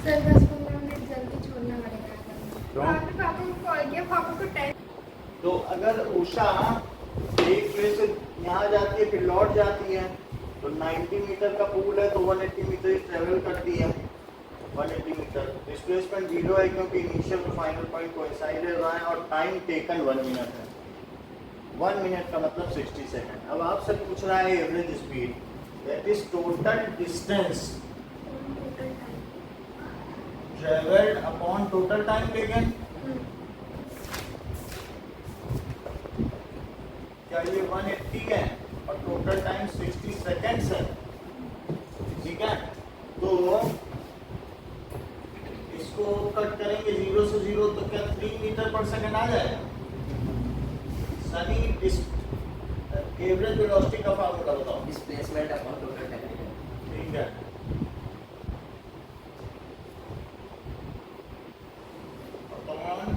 Sir 10-15 minute जल्दी छोड़ना पड़ेगा। क्यों? पापा को कॉल किया, पापा को टाइम। तो अगर उषा एक प्लेस से यहाँ जाती है फिर लौट जाती है तो 90 मीटर का पूल है तो 180 मीटर ट्रेवल करती है। 180 मीटर डिस्प्लेसमेंट 0 है क्योंकि इनिशियल और फाइनल पॉइंट कोइंसाइड रहा है और टाइम टेकन 1 मिनट है। 1 मिनट का मतलब 60 सेकंड। अब आपसे पूछ रहा है average speed, that is total distance travelled upon total time taken. क्या ये 180 है और टोटल टाइम 60 सेकंड्स है, ठीक है? तो इसको कट करेंगे 0 से 0 तो क्या 3 मीटर पर सेकंड आ जाएगा? सनी एवरेज वेलोसिटी का फार्मूला बताओ। Displacement upon total time. ठीक है, अपॉन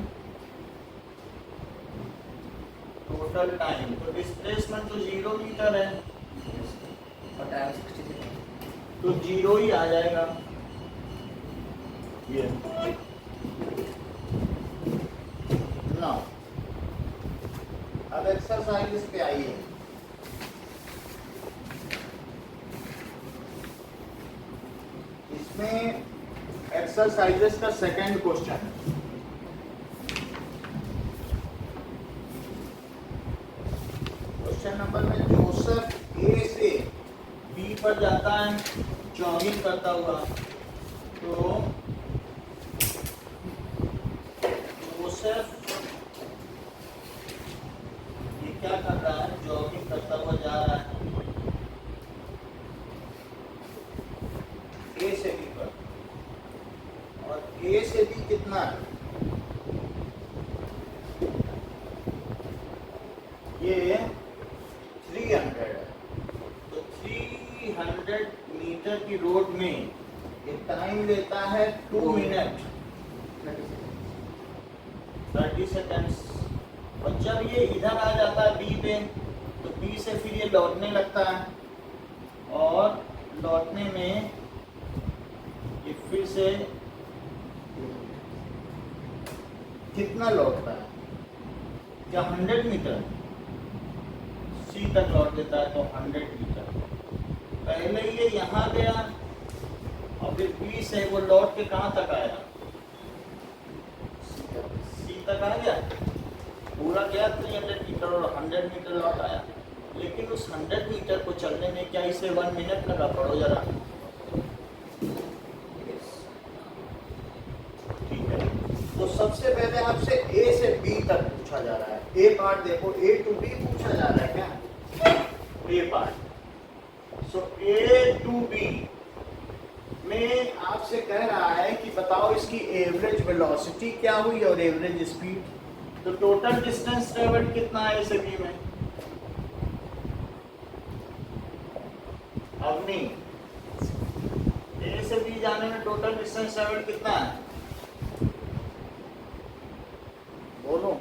टोटल टाइम। तो डिस्प्लेसमेंट तो 0 मीटर है और टाइम 60 सेकंड। तो 0 ही आ जाएगा ये ना। अब एक्सरसाइज पे आइए। इसमें एक्सरसाइजेस का सेकंड क्वेश्चन है। क्वेश्चन नंबर में जोसेफ ए से बी पर जाता है जॉगिंग करता हुआ। तो जोसेफ ये क्या कर रहा है, जॉगिंग करता हुआ जा रहा है ए से बी पर, और ए से बी कितना है? ये 300 है। तो 300 मीटर की रोड में ये टाइम लेता है 2 मिनट 30 सेकंड्स। और जब ये इधर आ जाता है बी पे तो बी से फिर ये लौटने लगता है और लौटने में ये फिर से कितना लौटता है? क्या 100 मीटर? सी तक लौट देता है तो 100 मीटर। पहले ये यहाँ गया और फिर बी से वो लौट के कहाँ तक आया? सी तक आ गया, पूरा गया 300 मीटर और 100 मीटर लौट आया। लेकिन उस 100 मीटर को चलने में क्या इसे 1 मिनट लगा? पढ़ो जरा। ठीक है, तो सबसे पहले आपसे ए से बी तक पूछा जा रहा है। ए पार्ट देखो, ए टू बी पूछा जा रहा है क्या? A part. So A to B में आपसे कह रहा है कि बताओ इसकी एवरेज वेलोसिटी क्या हुई और एवरेज स्पीड। तो टोटल डिस्टेंस ट्रेवल्ड कितना है ए से बी में? अवनी, ए से बी जाने में टोटल डिस्टेंस ट्रेवल्ड कितना है? बोलो।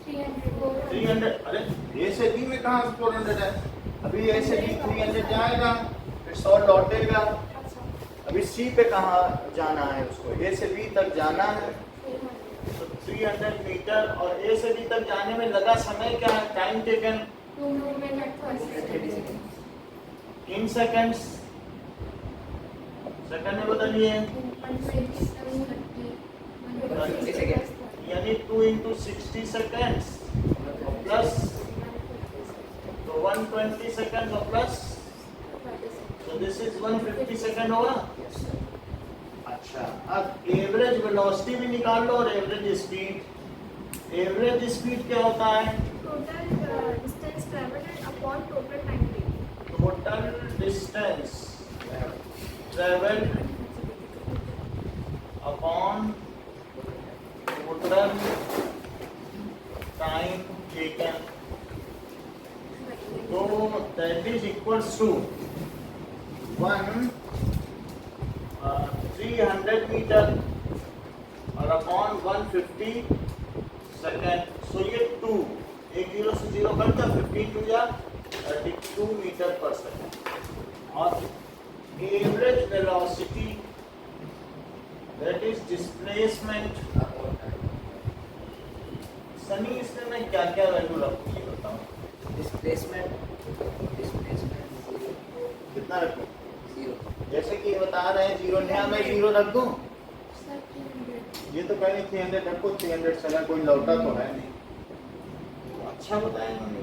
300। अरे ए से बी में कहाँ 400 है? अभी ए से बी 300 जाएगा फिर 100 लौटेगा। अभी सी पे कहाँ जाना है उसको? ए से बी तक जाना है तो 300 मीटर और ए से बी तक जाने में लगा समय क्या है? Time taken 2 minute in seconds. Second में बदलिए, यानी 2 into 60 seconds प्लस तो 120 सेकंड और प्लस तो दिस इज 150 सेकंड होगा। अच्छा, अब एवरेज वेलोसिटी भी निकाल लो और एवरेज स्पीड। एवरेज स्पीड क्या होता है? Total distance travelled upon total time taken. Total distance travelled upon total time taken. तो that is equals to 300 metre और अपॉन 150 सेकंड। सो ये 2 एक 0 से 0 करता 15 टू या 32 मीटर पर सेकंड। और average velocity that is displacement. Upon time. Sunny इसमें मैं क्या क्या वैल्यू रखूँ ये बताऊँ। डिस्प्लेसमेंट कितना रखूँ? 0। जैसे कि बता रहे हैं 0, यहाँ मैं 0 रख दूँ। सर 300 ये तो कह रही 300 रखो, 300 चला, कोई लौटा तो है नहीं। तो अच्छा बताया इन्होंने,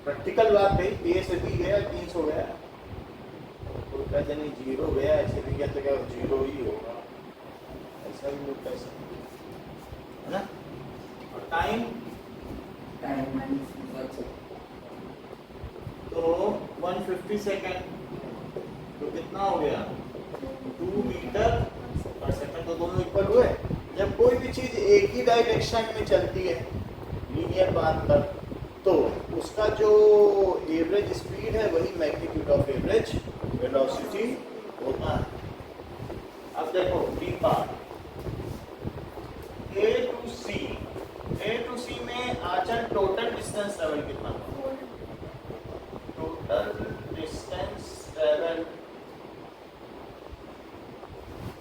प्रैक्टिकल बात कही। ए से बी गया 300 गया, तो कहते नहीं 0 गया, ऐसे भी कहते क्या 0 ही होगा, ऐसा भी लोग कह सकते हैं, है ना। और टाइम तो 150 सेकेंड, तो कितना हो गया 2 मीटर पर सेकंड। तो दोनों इक्वल हुए। जब कोई भी चीज एक ही डायरेक्शन में चलती है लीनियर पाथ पर, तो उसका जो एवरेज स्पीड है वही मैग्नीट्यूड ऑफ एवरेज वेलोसिटी होता है। अब देखो बी पार्ट, ए टू सी में आचल टोटल डिस्टेंस ट्रेवल कितना? टोटल डिस्टेंस ट्रेवल,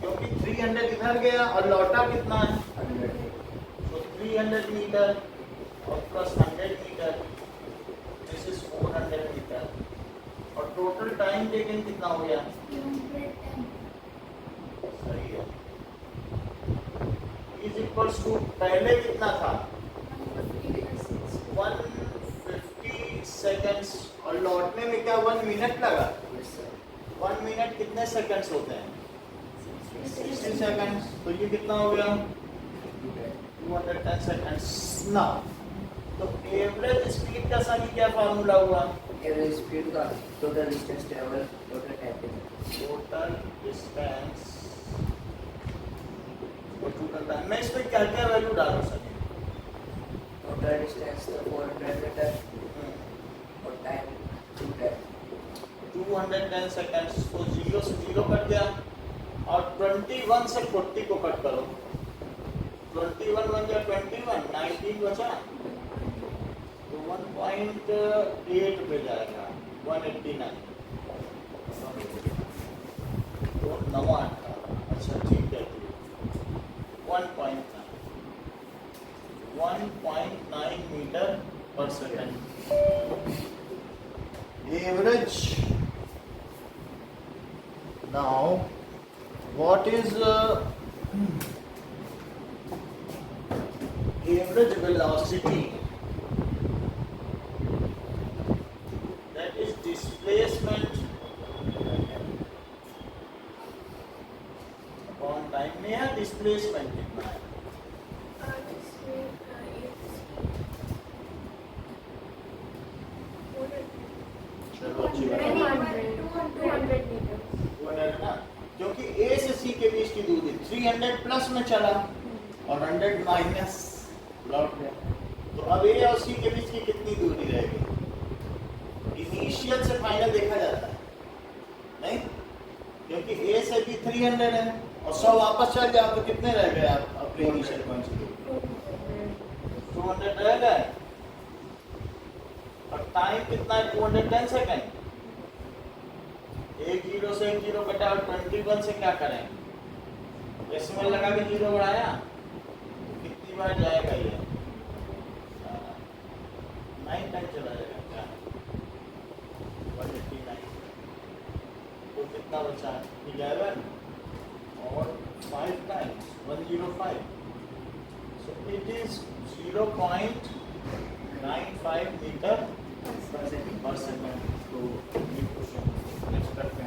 क्योंकि 300 इधर गया और लौटा कितना है, 100। तो 300 मीटर और plus 100 metre, this is 400 metre. और टोटल टाइम टेकन कितना हो गया? 210 सही है। इज इक्वल्स टू पहले कितना था 150 सेकेंड्स, और लौटने में क्या 1 मिनट लगा? 1 मिनट कितने सेकंड्स होते हैं? 60 सेकंड्स। तो ये कितना हो गया 210 सेकंड्स ना। तो एवरेज स्पीड का सही क्या फार्मूला हुआ? एवरेज स्पीड का total distance travel total time. Total distance और टोटल टाइम। मैं इसमें क्या क्या वैल्यू डालूं सर? टोटल डिस्टेंस तो 400 मीटर और टाइम 210 सेकंड्स। तो 0 से 0 कट गया, और 21 से 40 को कट करो, 21 बन गया 21, 19 बचा, तो 1.8 पे जाएगा 189। तो 9 अच्छा ठीक है, 1.9 मीटर पर second average. Now what is average velocity? That is displacement upon time में है। displacement कितना है? चलो अच्छी बात है। 200 मीटर। 200 ना, क्योंकि ए से सी के बीच की दूरी 300 प्लस में चला और 100 माइनस लौट गया। तो अब ए और सी के बीच की कितनी दूरी रहेगी? इनिशियल से फाइनल देखा जाता है नहीं, क्योंकि ए से भी 300 है और 100 वापस चल जाओ तो कितने रह गए आप अपने इनिशियल पॉइंट से? 200 रह गए। और टाइम कितना है? 210 सेकंड। 10 से 10 घटा और 21 से क्या करें? डेसिमल लगा के 0 बढ़ाया, तो कितनी बार जाएगा ये? 9 टाइम चला जाएगा क्या? 189। तो कितना बचा? 11 और 5 times 105। So it is 0.95 metre पर सेकंड। तो ये क्वेश्चन नेक्स्ट करते हैं।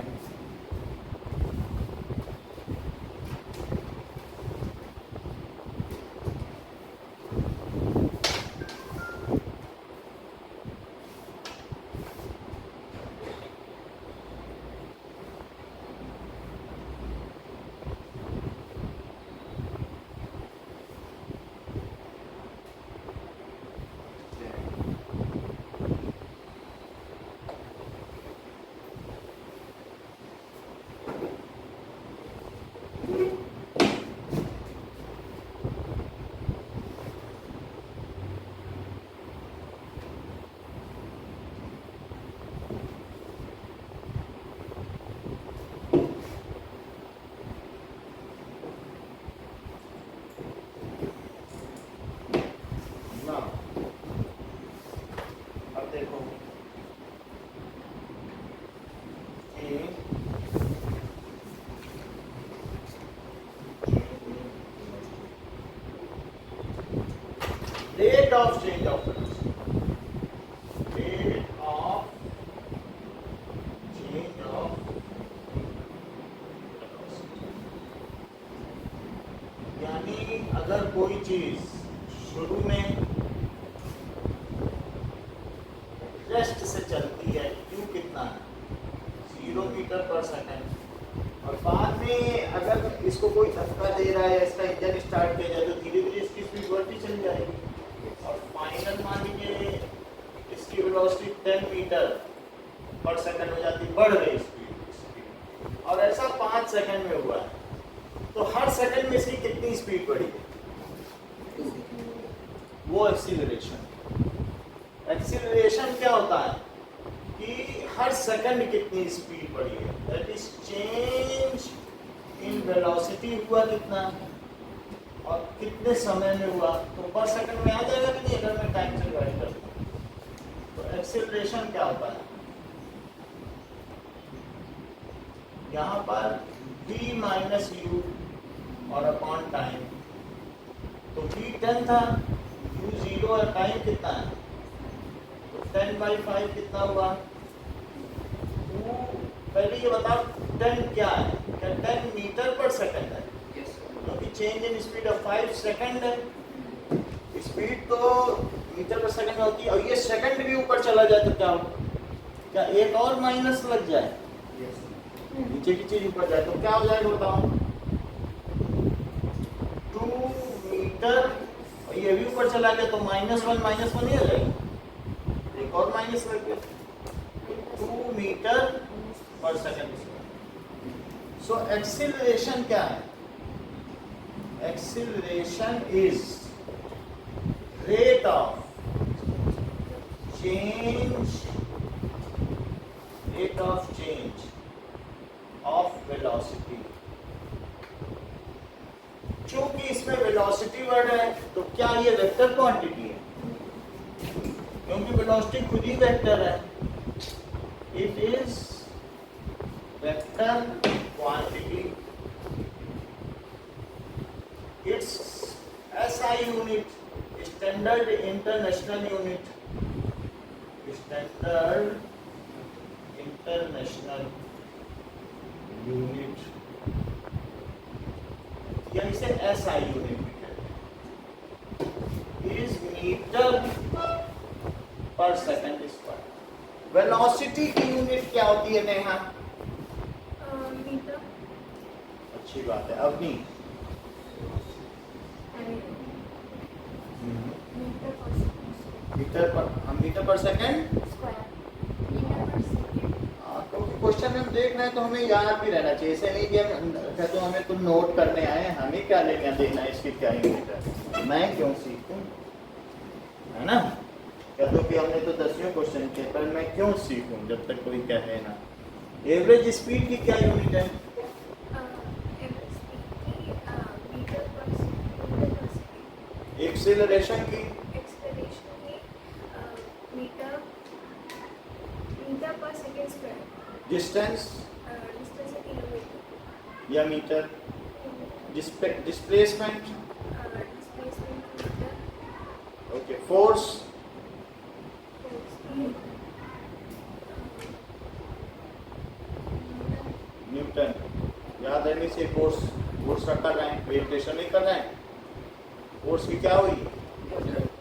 rate of change of velocity. Rate of change of velocity. यानी अगर कोई चीज शुरू में रेस्ट से चलती है, क्यू कितना है 0 मीटर पर सेकंड, और बाद में अगर इसको कोई धक्का दे रहा है, इसका इंजन स्टार्ट किया जाए तो धीरे धीरे इसकी स्पीड बढ़ती चली जाएगी, और फाइनल मान लीजिए इसकी वेलोसिटी 10 मीटर पर सेकंड हो जाती, बढ़ रही स्पीड, और ऐसा 5 सेकंड में हुआ है, तो हर सेकंड में इसकी कितनी स्पीड बढ़ी? वो एक्सीलरेशन। एक्सीलरेशन क्या होता है कि हर सेकंड कितनी स्पीड बढ़ी है, that is change in velocity हुआ कितना और कितने समय में हुआ, तो पर सेकंड में आ जाएगा कि नहीं अगर मैं टाइम से डिवाइड कर दूं। तो एक्सीलरेशन क्या होता है, यहाँ पर v माइनस यू और अपॉन टाइम, तो v 10 था, u 0 और टाइम कितना है, 10/5 कितना हुआ? पहले ये बताओ 10 क्या है, क्या 10 मीटर पर सेकंड है? क्योंकि change in speed of 5 second है, स्पीड तो मीटर पर सेकंड में होती है, और ये सेकंड भी ऊपर चला जाए तो क्या होगा, क्या एक और माइनस लग जाए, नीचे की चीज ऊपर जाए तो क्या हो जाएगा बताओ, 2 मीटर, और ये भी ऊपर चला गया तो -1 ही हो जाएगा, एक और माइनस लग गया, 2 मीटर पर सेकंड। सो एक्सीलरेशन क्या है, acceleration is rate of change of velocity. चूंकि इसमें वेलोसिटी वर्ड है तो क्या ये वेक्टर क्वांटिटी है, क्योंकि वेलोसिटी खुद ही वेक्टर है, it is vector quantity, it's SI unit, standard international unit, standard international unit, या इसे SI यूनिट भी कहते हैं, इज मीटर पर सेकंड स्क्वायर। वेलोसिटी की यूनिट क्या होती है नेहा? मीटर। अच्छी बात है। अवनी? मीटर पर सेकंड स्क्वायर। तो क्वेश्चन हम देख रहे हैं तो हमें याद भी रहना चाहिए, ऐसे नहीं कि हम कहते हो हमें तुम नोट करने आए, हमें क्या लेना देना इसकी क्या यूनिट है, मैं क्यों सीखूं, है ना? कहते हो कि हमने तो 10वें क्वेश्चन किए, पर मैं क्यों सीखूं जब तक कोई कहे ना। एवरेज स्पीड की क्या यूनिट है? एक्सेलरेशन की? मीटर पर सेकंड स्क्वायर। डिस्टेंस डिस्टेंस है किलोमीटर। या metre? Displacement? Displacement metre. Okay. Force? Newton. याद रहने से फोर्स का कर रहे हैं, वेरिएशन नहीं कर रहे हैं, फोर्स की क्या हुई,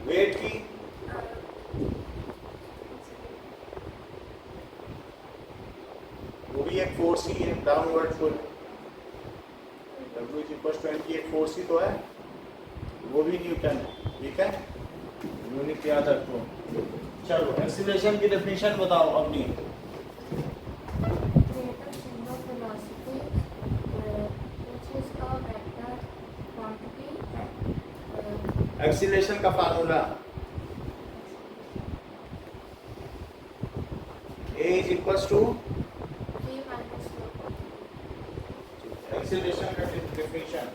वेट की, वो भी एक फोर्स ही है, डाउनवर्ड पुल, W=20 एक फोर्स ही तो है, वो भी न्यूटन है, ठीक है, यूनिट याद रखो। चलो एक्सीलरेशन की डेफिनेशन बताओ अपनी। एक्सीलरेशन का फार्मूला A = एक्सीलरेशन का डेफिनेशन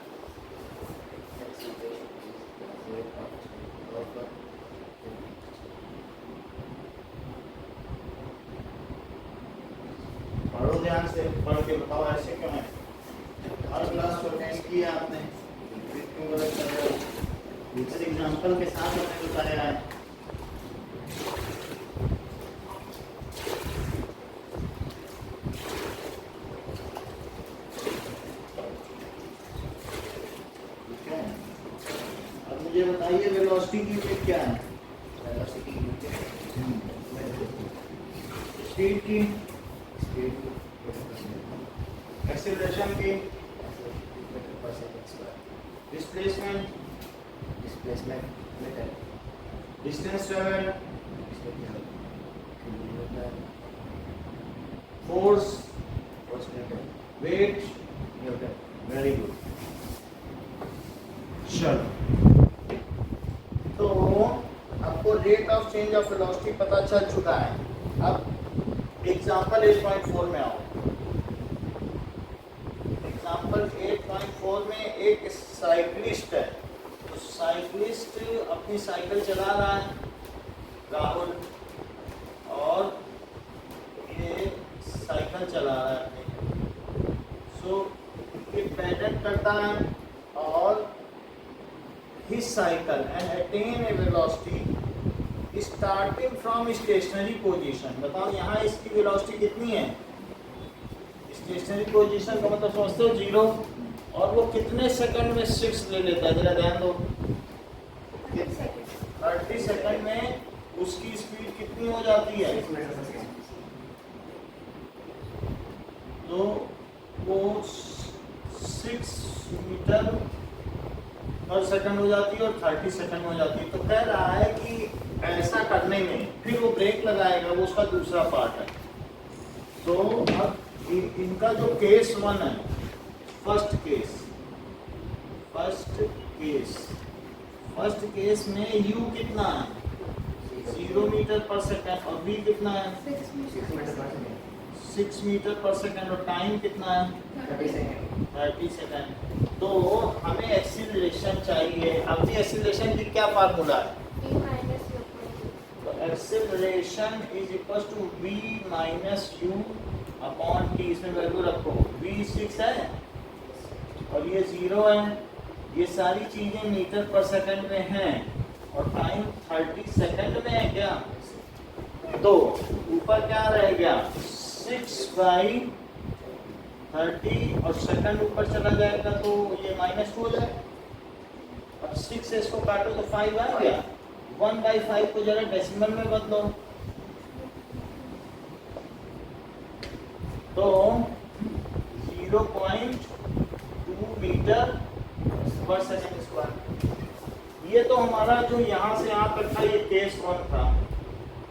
पढ़ो ध्यान से, पढ़ के बताओ ऐसे क्यों है, हर क्लास को अटेंड किया आपने, क्यों गलत कर रहे हो? इस एग्जांपल के साथ हमने बताया है। ठीक है, अब मुझे बताइए वेलोसिटी की यूनिट क्या है? वेलोसिटी यूनिट स्पीड की, स्पीड एक्सीलरेशन की, मीटर पर second square, displacement, displacement metre, distance travel, kilometre, force, force metre, weight. Newton. Very good. चलो, तो आपको rate of change of velocity पता चल चुका है। अब एग्जांपल 8.4 में आओ। एग्जांपल 8.4 में एक साइकिलिस्ट है, तो साइकिलिस्ट अपनी साइकिल चला रहा है, राहुल, और ये साइकिल चला रहा है अपनी। सो ये पैडल करता है और his cycle and attain a velocity starting from stationary position। बताओ यहाँ इसकी वेलोसिटी कितनी है? स्टेशनरी पोजीशन का मतलब समझते हो 0, और वो कितने सेकंड में 6 ले लेता है? जरा ध्यान दो। 30 सेकंड में उसकी स्पीड कितनी हो जाती है? तो वो 6 मीटर पर सेकंड हो जाती है और 30 सेकंड हो जाती है। तो कह रहा है कि ऐसा करने में फिर वो ब्रेक लगाएगा, वो उसका दूसरा पार्ट है। तो अब इनका जो केस 1 है, फर्स्ट केस में u कितना है? 0 मीटर पर सेकंड, और v कितना है? 6 मीटर पर सेकंड, और टाइम कितना है? 30 सेकंड। तो हमें एक्सीलरेशन चाहिए। अब एक्सीलरेशन की क्या फार्मूला है? तो acceleration is equal to v minus u upon t। इसमें वैल्यू रखो, v 6 है और ये 0 है। ये सारी चीजें मीटर पर सेकंड में हैं और टाइम 30 सेकंड में है क्या? तो ऊपर क्या रह गया? 6/30, और सेकंड ऊपर चला जाएगा तो ये -2 हो जाएगा। अब 6 से इसको काटो तो 5 आ गया। 1/5 को जरा डेसिमल में बदलो तो 0.2 मीटर पर सेकंड स्क्वायर। ये तो हमारा जो यहाँ से यहाँ तक था ये केस 1 था,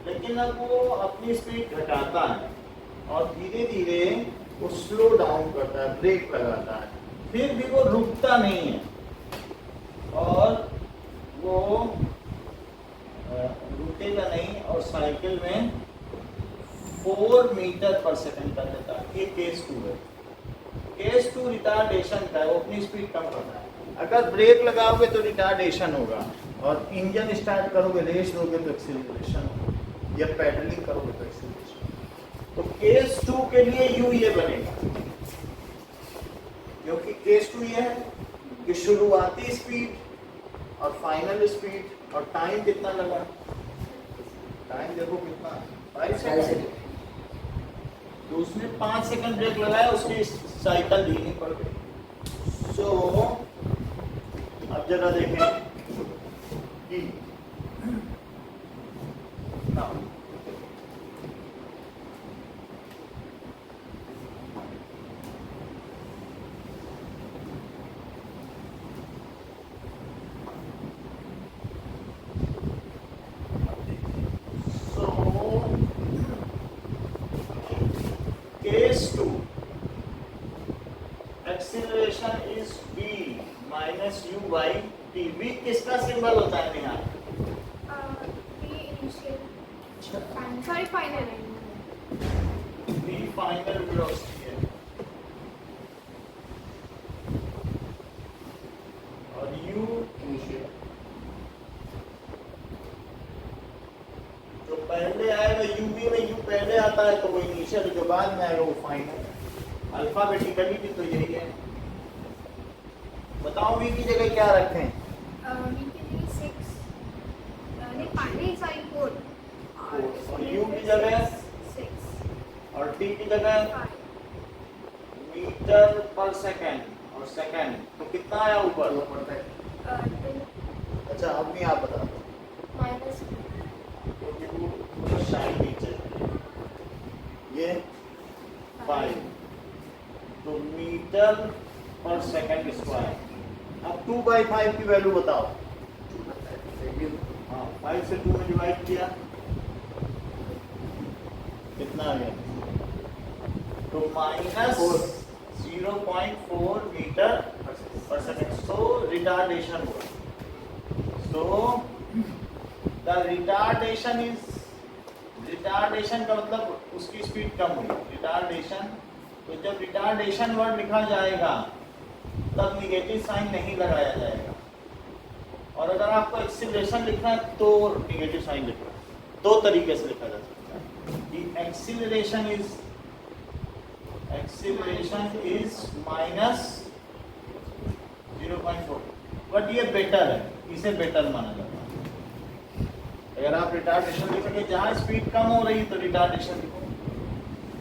लेकिन अब वो अपनी स्पीड घटाता है और धीरे धीरे वो स्लो डाउन करता है, ब्रेक लगाता है, फिर भी वो रुकता नहीं है और वो रुकेगा नहीं और साइकिल में 4 मीटर पर सेकंड कर देता है। ये केस 2 है। केस 2 रिटार्डेशन का है, वो अपनी स्पीड कम करता है। अगर ब्रेक लगाओगे तो रिटार्डेशन होगा, और इंजन स्टार्ट करोगे, रेस दोगे तो एक्सीलरेशन होगा, या पैडलिंग करोगे तो एक्सीलरेशन। तो केस 2 के लिए u ये बनेगा, क्योंकि केस 2 ये है कि शुरुआती स्पीड और फाइनल स्पीड, और टाइम कितना लगा? टाइम देखो कितना, 5 सेकंड। तो उसने 5 सेकंड ब्रेक लगाया, उसकी साइकिल धीमी पड़ गई। सो अब जरा देखें कि ना case 2 acceleration is v minus u by t। v किसका सिंबल होता है Neha? Final v final velocity है, और u इनिशियल। जो पहले आएगा u v में u पहले आता है तो वो इनिशियल, जो बाद में आएगा वो फाइनल। अल्फाबेटिकली भी तो यही है। बताओ v की जगह क्या रखें? v के लिए 5 inside 4 और U की जगह 6 और T की जगह 5 मीटर पर सेकंड और सेकंड, तो कितना आया ऊपर? 10 अच्छा अब नहीं आप बता दो minus क्योंकि वो शाइन नीचे ये 5 तो मीटर पर सेकंड स्क्वायर। अब 2/5 की वैल्यू बताओ। हाँ 5 से 2 में डिवाइड किया कितना आ गया? तो माइनस 0.4 मीटर पर सेकंड। सो रिटार्डेशन हुआ। So the retardation का मतलब उसकी स्पीड कम हुई। रिटार्डेशन, तो जब रिटार्डेशन वर्ड लिखा जाएगा तब निगेटिव साइन नहीं लगाया जाएगा, और अगर आपको एक्सीलरेशन लिखना है तो निगेटिव साइन लिखना है। दो तरीके से लिखा जा सकता है कि एक्सीलरेशन इज माइनस 0.4, बट ये बेटर है, इसे बेटर माना जाता है। अगर आप रिटार्डेशन लिखेंगे जहां स्पीड कम हो रही है तो रिटार्डेशन लिखो,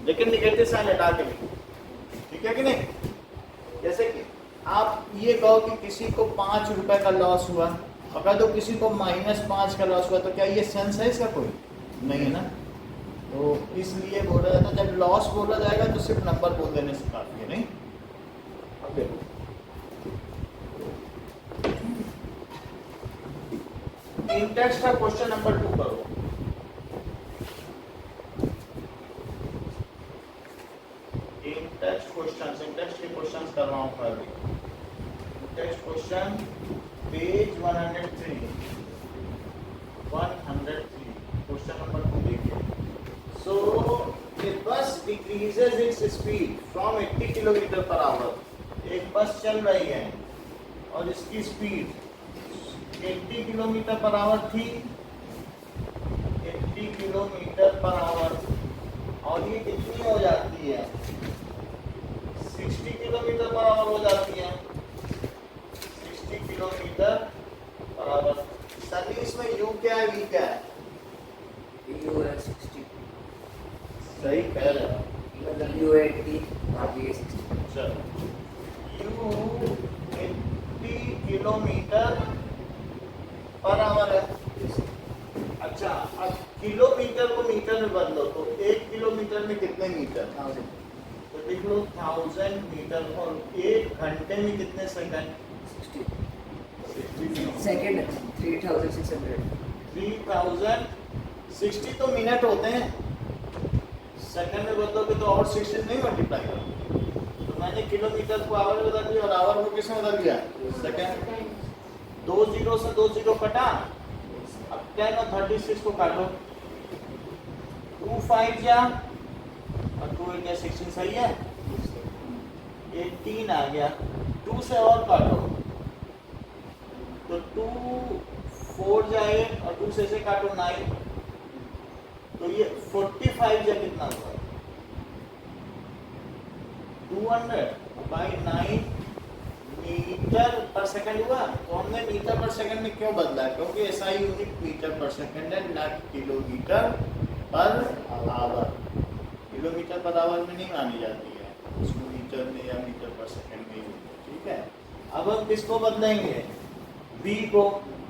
लेकिन निगेटिव साइन हटा के लिखो, ठीक है कि नहीं? जैसे कि आप ये कहो कि किसी को 5 रुपए का लॉस हुआ, अगर तो किसी को -5 का लॉस हुआ, तो क्या ये सेंस है इसका? कोई नहीं है ना। तो इसलिए बोला जाता है जब लॉस बोला जाएगा तो सिर्फ नंबर बोल देने से काफी है, नहीं? अब देखो इन टेक्स्ट का क्वेश्चन नंबर 2 करो। इन टेक्स्ट के क्वेश्चंस कर रहा हूं मैं अभी। Text question page 103 question number 2 देखिए। सो ए बस decreases its speed from 80 kilometre per hour. एक बस चल रही है और इसकी स्पीड 80 किलोमीटर पर आवर थी, 80 किलोमीटर पर आवर, और ये कितनी हो जाती है? 60 किलोमीटर पर आवर हो जाती है। 60 किलोमीटर पर आवर। सर इसमें U क्या है, V क्या है? U है 60, सही कह रहे हो। मतलब U 80 और V 60। चलो U 80 किलोमीटर पर आवर है। अच्छा अब किलोमीटर को मीटर में बदलो तो 1 किलोमीटर में कितने मीटर? 1000। तो लिख लो 1000 मीटर। और 1 घंटे में कितने सेकंड? 60 सेकंड 3600। 3060 तो मिनट होते हैं, सेकंड में बदलोगे तो और 60 नहीं मल्टीप्लाई करो। तो मैंने किलोमीटर को आवर में बदल दिया और आवर को किसमें बदल दिया? सेकंड। 2 0 से 2 0 कटा। अब 10 और 36 को काटो। 2 5 जा और 2 8 जा 16 सही है। 18 आ गया। 2 से और काटो तो 2 4 जाए और 2 से काटो 9, तो ये 45 जा कितना हुआ? 200/9 मीटर पर सेकंड हुआ। तो हमने मीटर पर सेकंड में क्यों बदला? क्योंकि ऐसा यूनिट मीटर पर सेकंड है, ना kilometre per hour. Kilometre per hour में नहीं मानी जाती है, उसको मीटर में या मीटर पर सेकंड में ही। ठीक है, अब हम किसको बदलेंगे? V को।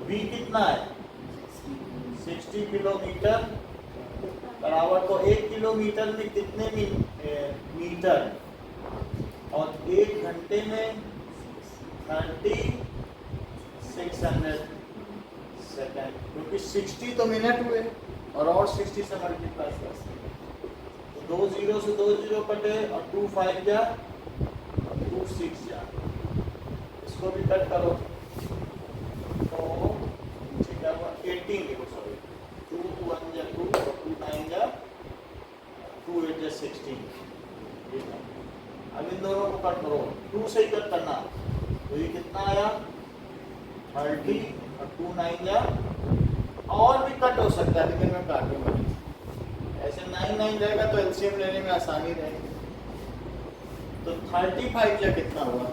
V कितना है? 60 किलोमीटर पर आवर। तो 1 किलोमीटर में कितने मीटर? और 1 घंटे में 3600 सेकंड, क्योंकि 60 तो मिनट हुए और 60 से मल्टीप्लाई कर सकते। तो 2 0 से 2 0 कटे और 2 5 जा और 2 6 जा। इसको भी कट करो तो नीचे क्या हुआ? 18 लिखो, सॉरी 2 1 जा 2 और 2 9 जा 2 8 जा 16। ठीक है, अब इन दोनों को कट करो। 2 से ही कट करना, तो ये कितना आया? 30 और 2 9 जा। और भी कट हो सकता है लेकिन मैं काटूंगा नहीं। ऐसे 9 9 रहेगा तो एलसीएम लेने में आसानी रहेगी। तो 35 जा कितना हुआ?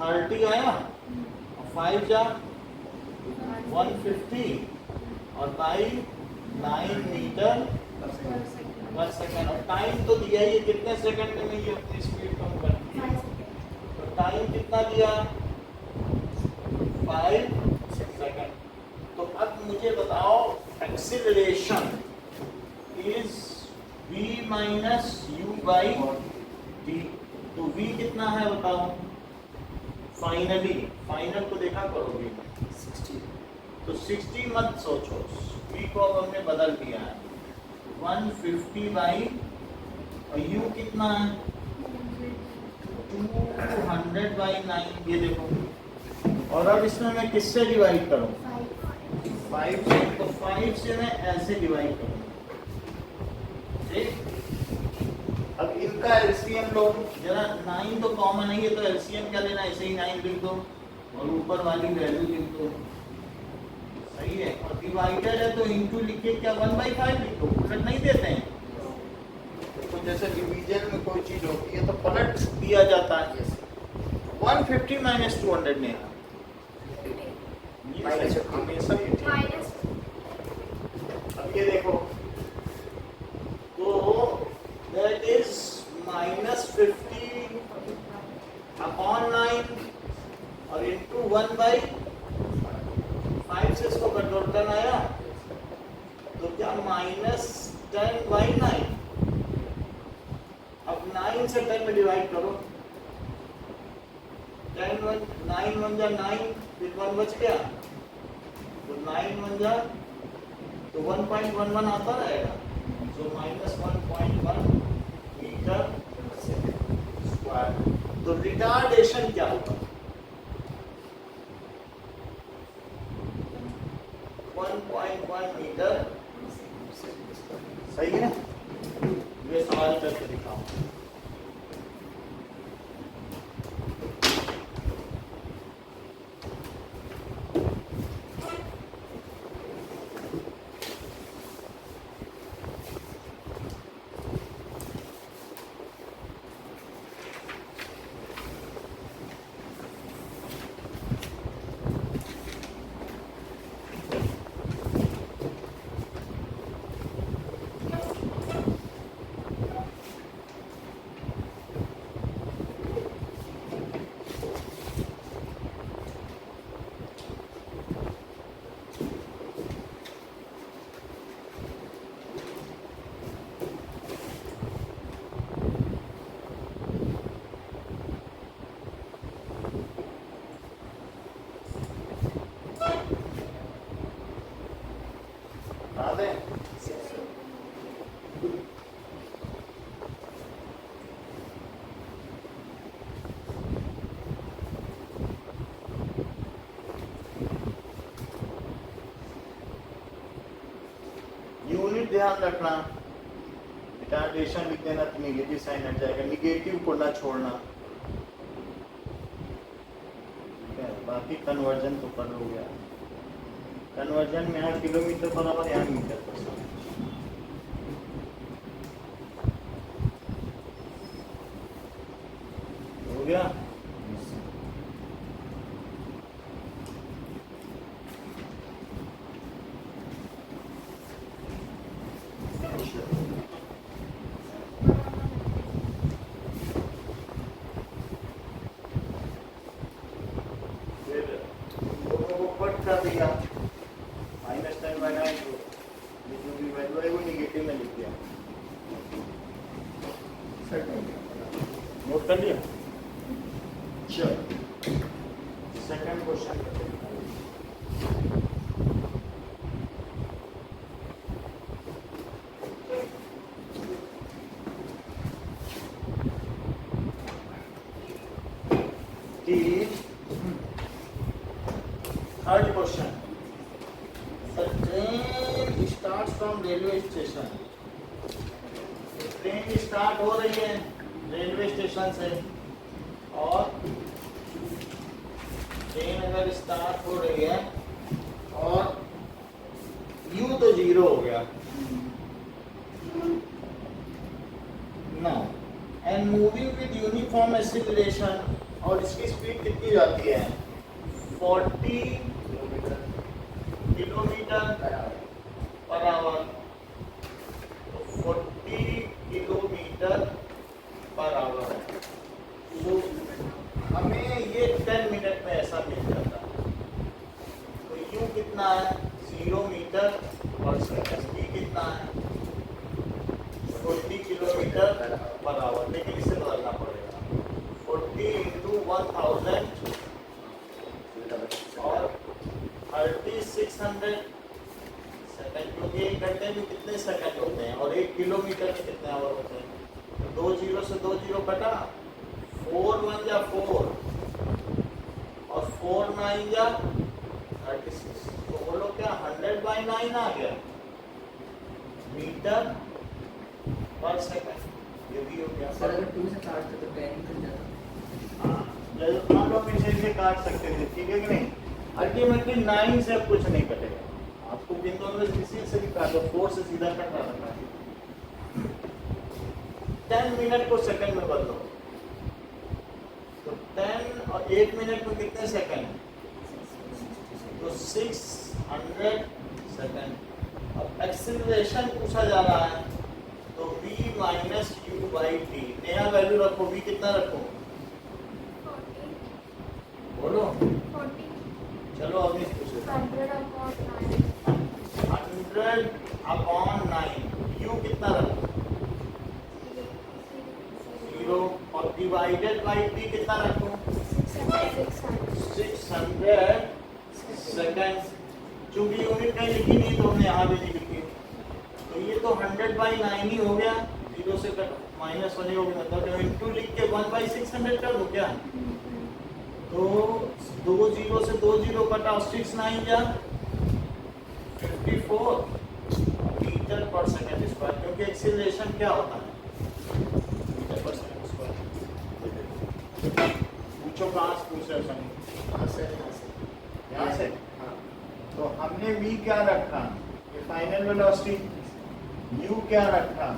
30 आया और 5 जा 150 और बाई 9 मीटर पर सेकंड। और टाइम तो दिया ही है, कितने सेकंड में ये अपनी स्पीड कम करती है। तो टाइम कितना दिया, 5 सेकंड। तो अब मुझे बताओ acceleration is v minus you by T. तो v कितना है बताओ, फाइनली फाइनल को देखा करोगे 60 तो 60 मत सोचो, v को अब हमने बदल दिया है 150 बाई, और u कितना है 200 बाई 9। ये देखो, और अब इसमें मैं किससे डिवाइड करूं, 5 से। तो 5 से मैं ऐसे डिवाइड करूंगा, ठीक। अब इनका एलसीएम लो जरा, 9 तो कॉमन है, तो एलसीएम क्या लेना, ऐसे ही 9 लिख दो और ऊपर वाली वैल्यू लिख दो, सही है। और डिवाइडर है तो इनटू लिख के क्या 1/5 लिख दो, उलट नहीं देते हैं। तो जैसे डिवीजन में कोई चीज होती है तो पलट दिया जाता है। 150 माइनस 200 ने हमेशा ये ठीक है। अब ये देखो, तो दैट इज -50 अपॉन 9 और इंटू 1/5 से इसको कंट्रोल आया, तो क्या -10/9। अब 9 से 10 में डिवाइड करो, 9 1 जा 9, फिर 1 बच गया, तो 9 1 जा तो 1.11 आता रहेगा, तो -1.1 मीटर स्क्वायर। तो रिटार्डेशन क्या होगा, 1.1 मीटर, सही है। ये सवाल करके दिखाओ। यूनिट ध्यान रखना, रिटार्डेशन लिख देना तो नेगेटिव साइन हट जाएगा, निगेटिव को ना छोड़ना, ठीक है। बाकी कन्वर्जन तो कर हो गया, कन्वर्जन में यहाँ किलोमीटर बराबर यहाँ मीटर पर सेकंड। हो गया। कर दिया -10/9 को, ये जो भी वैल्यू है वो निगेटिव में लिख दिया, नोट कर लिया। चलो second question third question. The train starts from railway station. Train start हो रही है रेलवे स्टेशन से, और ट्रेन अगर स्टार्ट हो रही है और u तो 0 हो गया ना, and moving with uniform acceleration, और इसकी स्पीड कितनी जाती है 40 किलोमीटर पर आवर, तो 40 किलोमीटर पर आवर है। तो हमें ये 10 मिनट में ऐसा मिल जाता है। तो यू कितना है 0 मीटर पर सेकंड, ये कितना है 40 किलोमीटर पर आवर, लेकिन इसे बदलना पड़ेगा 40 इंटू 1000 और 3600 सेकंड, क्योंकि 1 घंटे में कितने सेकंड होते हैं और 1 किलोमीटर में कितने आवर होते हैं। तो 2 जीरो से 2 जीरो कटा, 4 1 या 4 और 4 9 या 36, तो बोलो क्या 100/9 आ गया मीटर पर सेकंड। ये भी हो गया सर अगर 2 से काटते तो 10 निकल जाता। हाँ, जब मान लो हम इसे काट सकते थे, ठीक है कि नहीं। अल्टीमेटली 9 से अब कुछ नहीं कटेगा, आपको इन दोनों में किसी से भी काटो, 4 से सीधा कट रहा है। 10 मिनट को सेकंड में बदलो, तो 10 और 1 मिनट में कितने सेकंड, तो 600 सेकंड। अब एक्सीलरेशन पूछा जा रहा है, तो v minus you by T, नया वैल्यू रखो, v कितना रखो 40 बोलो, 40 चलो अभी पूछो 100/9 100/9, u कितना रखो 0 और डिवाइडेड बाई टी कितना रखो 600 सेकंड। चूंकि यूनिट कहीं लिखी नहीं तो हमने यहाँ भी नहीं लिखी, तो ये तो 100/9 ही हो गया, 0 से -1 हो गया, मतलब इंटू लिख के 1/600 कर दो क्या। तो 2 जीरो से 2 जीरो कटा, 6 9 या 54 मीटर पर सेकंड स्क्वायर, क्योंकि एक्सीलरेशन क्या होता है मीटर पर सेकंड स्क्वायर। पूछो कहाँ से पूछ रहे हो, हाँ सर यहाँ से। हाँ तो हमने v क्या रखा, ये फाइनल वेलोसिटी, u क्या रखा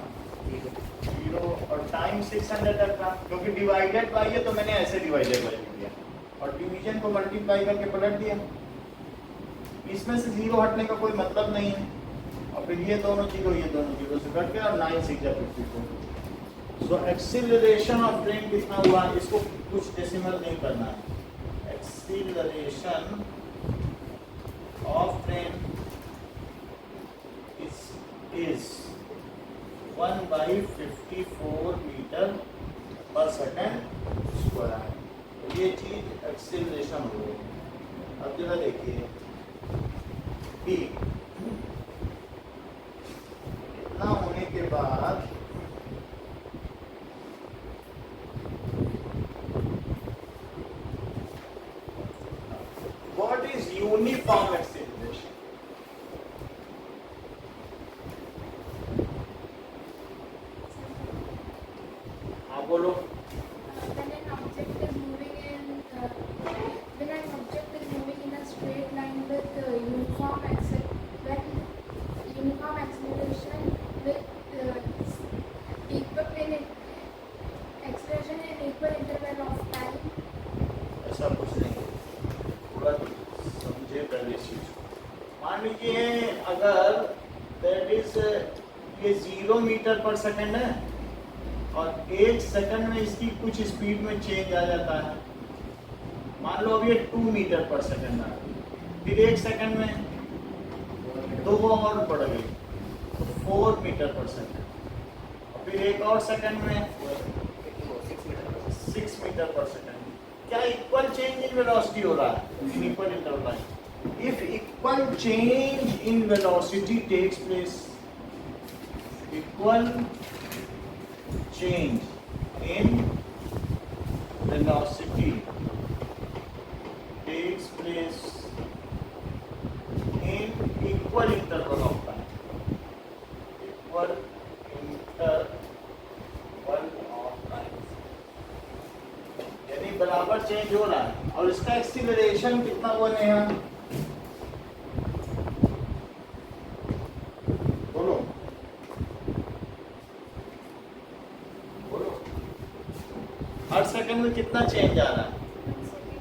ठीक है। 0 और टाइम 600 रखा, क्योंकि डिवाइडेड बाई है तो मैंने ऐसे डिवाइडेड बाई किया और डिवीजन को मल्टीप्लाई करके पलट दिया। इसमें से 0 हटने का कोई मतलब नहीं है, और फिर ये दोनों जीरो से कट गया और 9 6 या 54। सो एक्सीलरेशन ऑफ ट्रेन कितना हुआ, इसको कुछ डेसिमल नहीं करना है। Acceleration of train is 1/54 metre पर सेकंड स्क्वायर। तो ये चीज एक्सीलरेशन हो गई। अब जरा देखिए p इतना होने के बाद what is uniform acceleration? हाँ बोलो। when an object is moving in a straight line with uniform acceleration with equal in acceleration in equal interval of time. ऐसा कुछ नहीं, थोड़ा समझे पहले इस चीज को। मान लीजिए अगर दैट इज ये 0 मीटर पर सेकंड है और 1 सेकंड में इसकी कुछ स्पीड में चेंज आ जाता है। मान लो अब ये 2 मीटर पर सेकंड आ गई, फिर 1 सेकंड में 2 और बढ़ गई तो 4 मीटर पर सेकंड, और फिर 1 और सेकंड में 6 मीटर पर सेकंड। क्या इक्वल चेंज इन वेलोसिटी हो रहा है in equal interval? If equal change in velocity takes place, equal change in velocity takes place in equal interval of time, equal interval of time, यानी बराबर change हो रहा है। और इसका एक्सीलरेशन कितना हुआ नेहा, बोलो बोलो, हर सेकंड में कितना चेंज आ रहा है 1 second.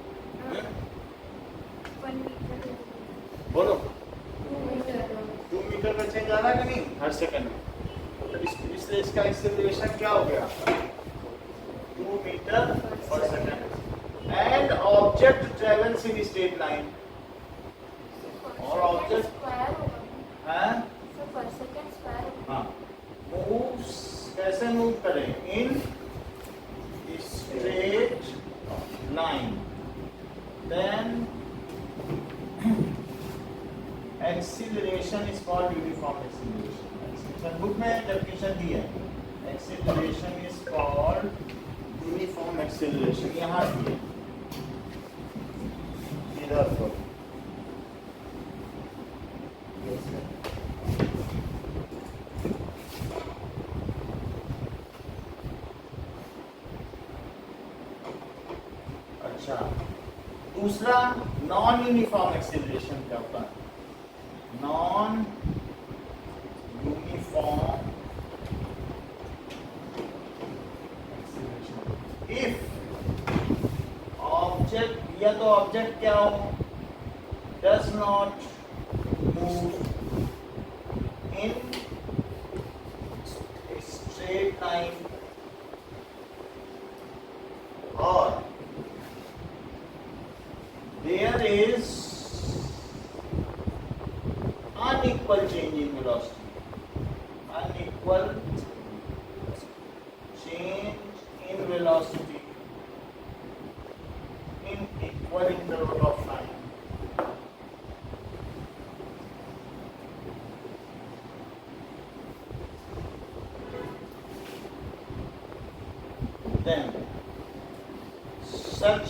1 meter. बोलो। जा रहा है कि नहीं हर सेकंड में, तो इसलिए इसका एक्सेलरेशन क्या हो गया 2 मीटर पर second. And object travels in straight line, और ऑब्जेक्ट स्क्वायर होगा है सर, पर सेकंड स्क्वायर होगा। हाँ मूव्स कैसे मूव करें in straight line, then acceleration is called uniform acceleration. Book में डेफिनेशन दी है, acceleration is called uniform acceleration, यहाँ दी है इधर पर। Yes, sir. अच्छा, दूसरा नॉन यूनिफॉर्म एक्सीलरेशन क्या होता है? Non uniform acceleration if object, या तो ऑब्जेक्ट क्या हो does not move in straight line, और there is unequal change in velocity, unequal change in velocity in equal interval of time. Then such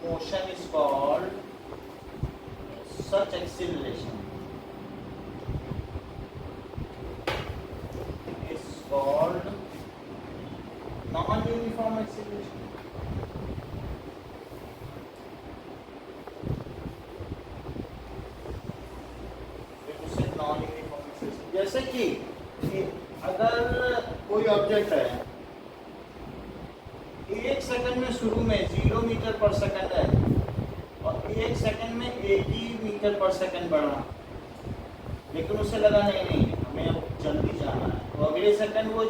motion is called, such acceleration is called non-uniform acceleration. उसे non-uniform acceleration, जैसे कि अगर कोई object है 1 second में शुरू में 0 मीटर पर सेकंड है, और 1 सेकंड में 1 ही मीटर पर सेकंड बढ़ा, लेकिन उसे लगा नहीं हमें अब जल्दी जाना है, तो अगले सेकंड वो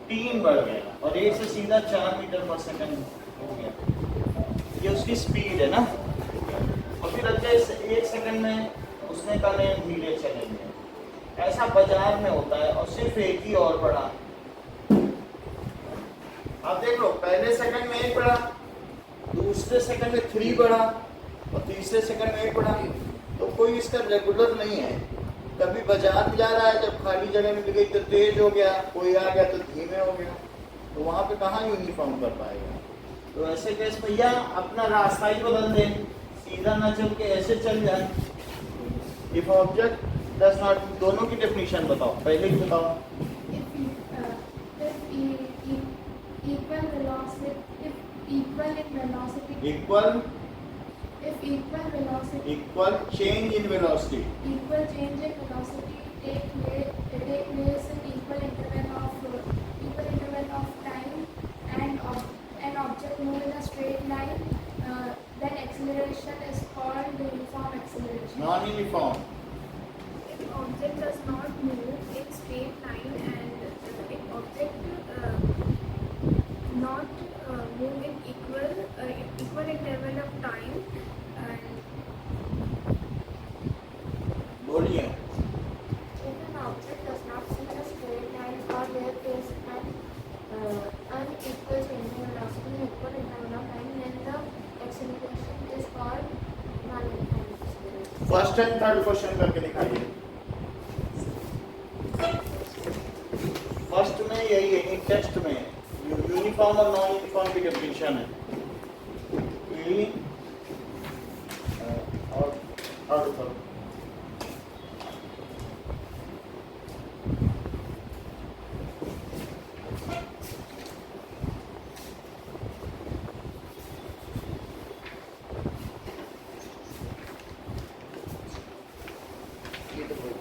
3 बढ़ गया और 1 से सीधा 4 मीटर पर सेकंड हो गया। ये उसकी स्पीड है ना। और फिर अगले 1 सेकंड में उसने कहा नहीं धीरे चलेंगे। ऐसा बाजार में होता है, और सिर्फ 1 ही और बढ़ा। आप देख लो, पहले सेकंड में 1 बढ़ा, दूसरे सेकंड में 3 बढ़ा, और तीसरे सेकंड में 1 बढ़ा। तो कोई इसका रेगुलर नहीं है। कभी बाजार में जा रहा है, जब खाली जगह मिल गई तो तेज हो गया, कोई आ गया तो धीमे हो गया, तो वहां पे कहाँ यूनिफॉर्म कर पाएगा। तो ऐसे केस में या अपना रास्ता ही बदल दे, सीधा ना चल के ऐसे चल जाए। इफ ऑब्जेक्ट डज नॉट, दोनों की डेफिनेशन बताओ, पहले ही बताओ। Equal velocity, if equal in velocity, equal, if equal velocity, equal change in velocity, equal change in velocity take place in equal interval of time, and an object move in a straight line, then acceleration is called uniform acceleration. Non uniform. If object does not move in straight line, and if object not move in equal interval of time, and बोलिए। if an object does not move in a straight line, or there is an unequal change in velocity in equal interval of time, then the acceleration is called non-uniform acceleration. First and third question करके दिखाइए। First में यही है, इन text में uniform और non uniform की definition है। और ये तो कोई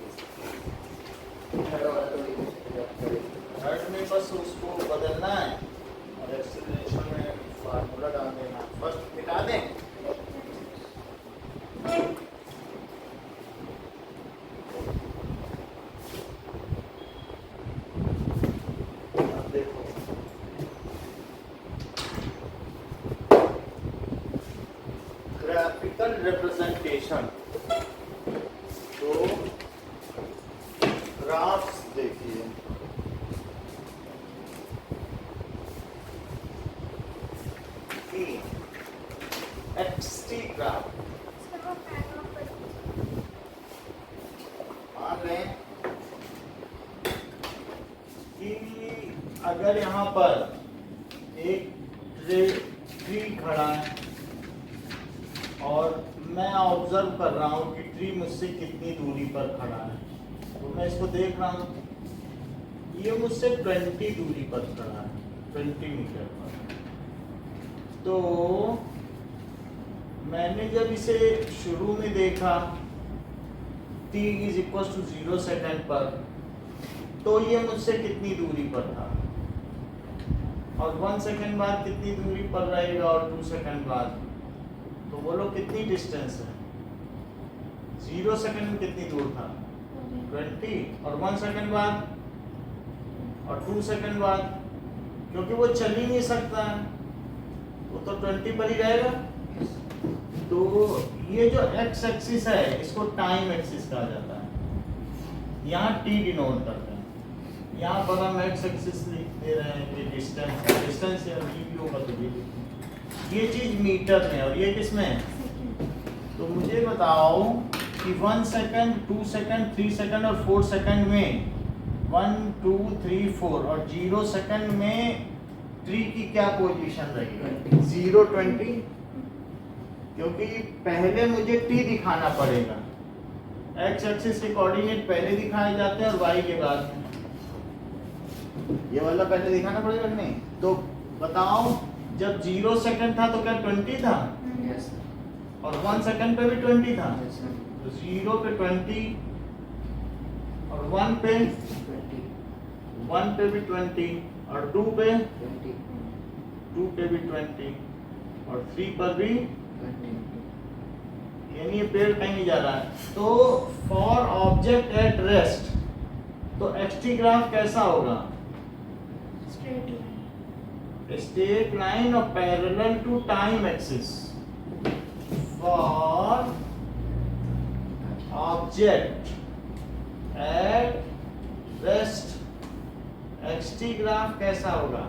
थर्ड वाला तो थर्ड में बस उसको बदलना है और एक्सीलरेशन में फार्मूला डाल देना। फर्स्ट मिटा दें। Graphical representation. तो ग्राफ्स देखिए, एक्सटी ग्राफ मान लें कि अगर यहाँ पर एक ट्री खड़ा है और मैं ऑब्जर्व कर रहा हूँ कि ट्री मुझसे कितनी दूरी पर खड़ा है, तो मैं इसको देख रहा हूँ, ये मुझसे 20 दूरी पर खड़ा है, 20 मीटर पर। तो मैंने जब इसे शुरू में देखा t is equal to 0 second पर, तो ये मुझसे कितनी दूरी पर था, और 1 सेकेंड बाद कितनी दूरी पर रहेगा, और 2 सेकेंड बाद, तो बोलो कितनी डिस्टेंस है। 0 सेकेंड में कितनी दूर था 20, और 1 सेकेंड बाद और 2 सेकेंड बाद, क्योंकि वो चल ही नहीं सकता है, वो तो 20 पर ही रहेगा। तो ये जो एक्स एक्सिस है इसको टाइम एक्सिस कहा जाता है, यहाँ टी डिनोट करते हैं। यहाँ पर हम एक्स एक्सिस लिख दे रहे हैं कि डिस्टेंस है, डिस्टेंस या वी भी होगा तो भी लिखेंगे। ये चीज मीटर में, और ये किस में है। तो मुझे बताओ कि 1 सेकेंड, 2 सेकेंड, 3 सेकेंड और 4 सेकेंड में 1, 2, 3, 4 और 0 सेकेंड में ट्री की क्या पोजीशन रहेगी 0, 20, क्योंकि पहले मुझे टी दिखाना पड़ेगा। एक्स एक्सिस के कोऑर्डिनेट पहले दिखाए जाते हैं और वाई के बाद में, ये वाला पहले दिखाना पड़ेगा नहीं। तो बताओ जब 0 सेकंड था तो क्या 20 था, Yes, sir. और 1 सेकंड पे भी 20 था। Yes, sir. तो 0 पे 20 और 1 पे 20, 1 पे भी 20 और 2 पे 20, 2 पे भी 20 और 3 पर भी, 20. यानी ये पेड़ कहीं नहीं जा रहा है। तो फॉर ऑब्जेक्ट एट रेस्ट, तो एक्सटी ग्राफ कैसा होगा, स्ट्रेट लाइन, स्ट्रेट लाइन और parallel to time axis. For object at rest, XT graph कैसा होगा,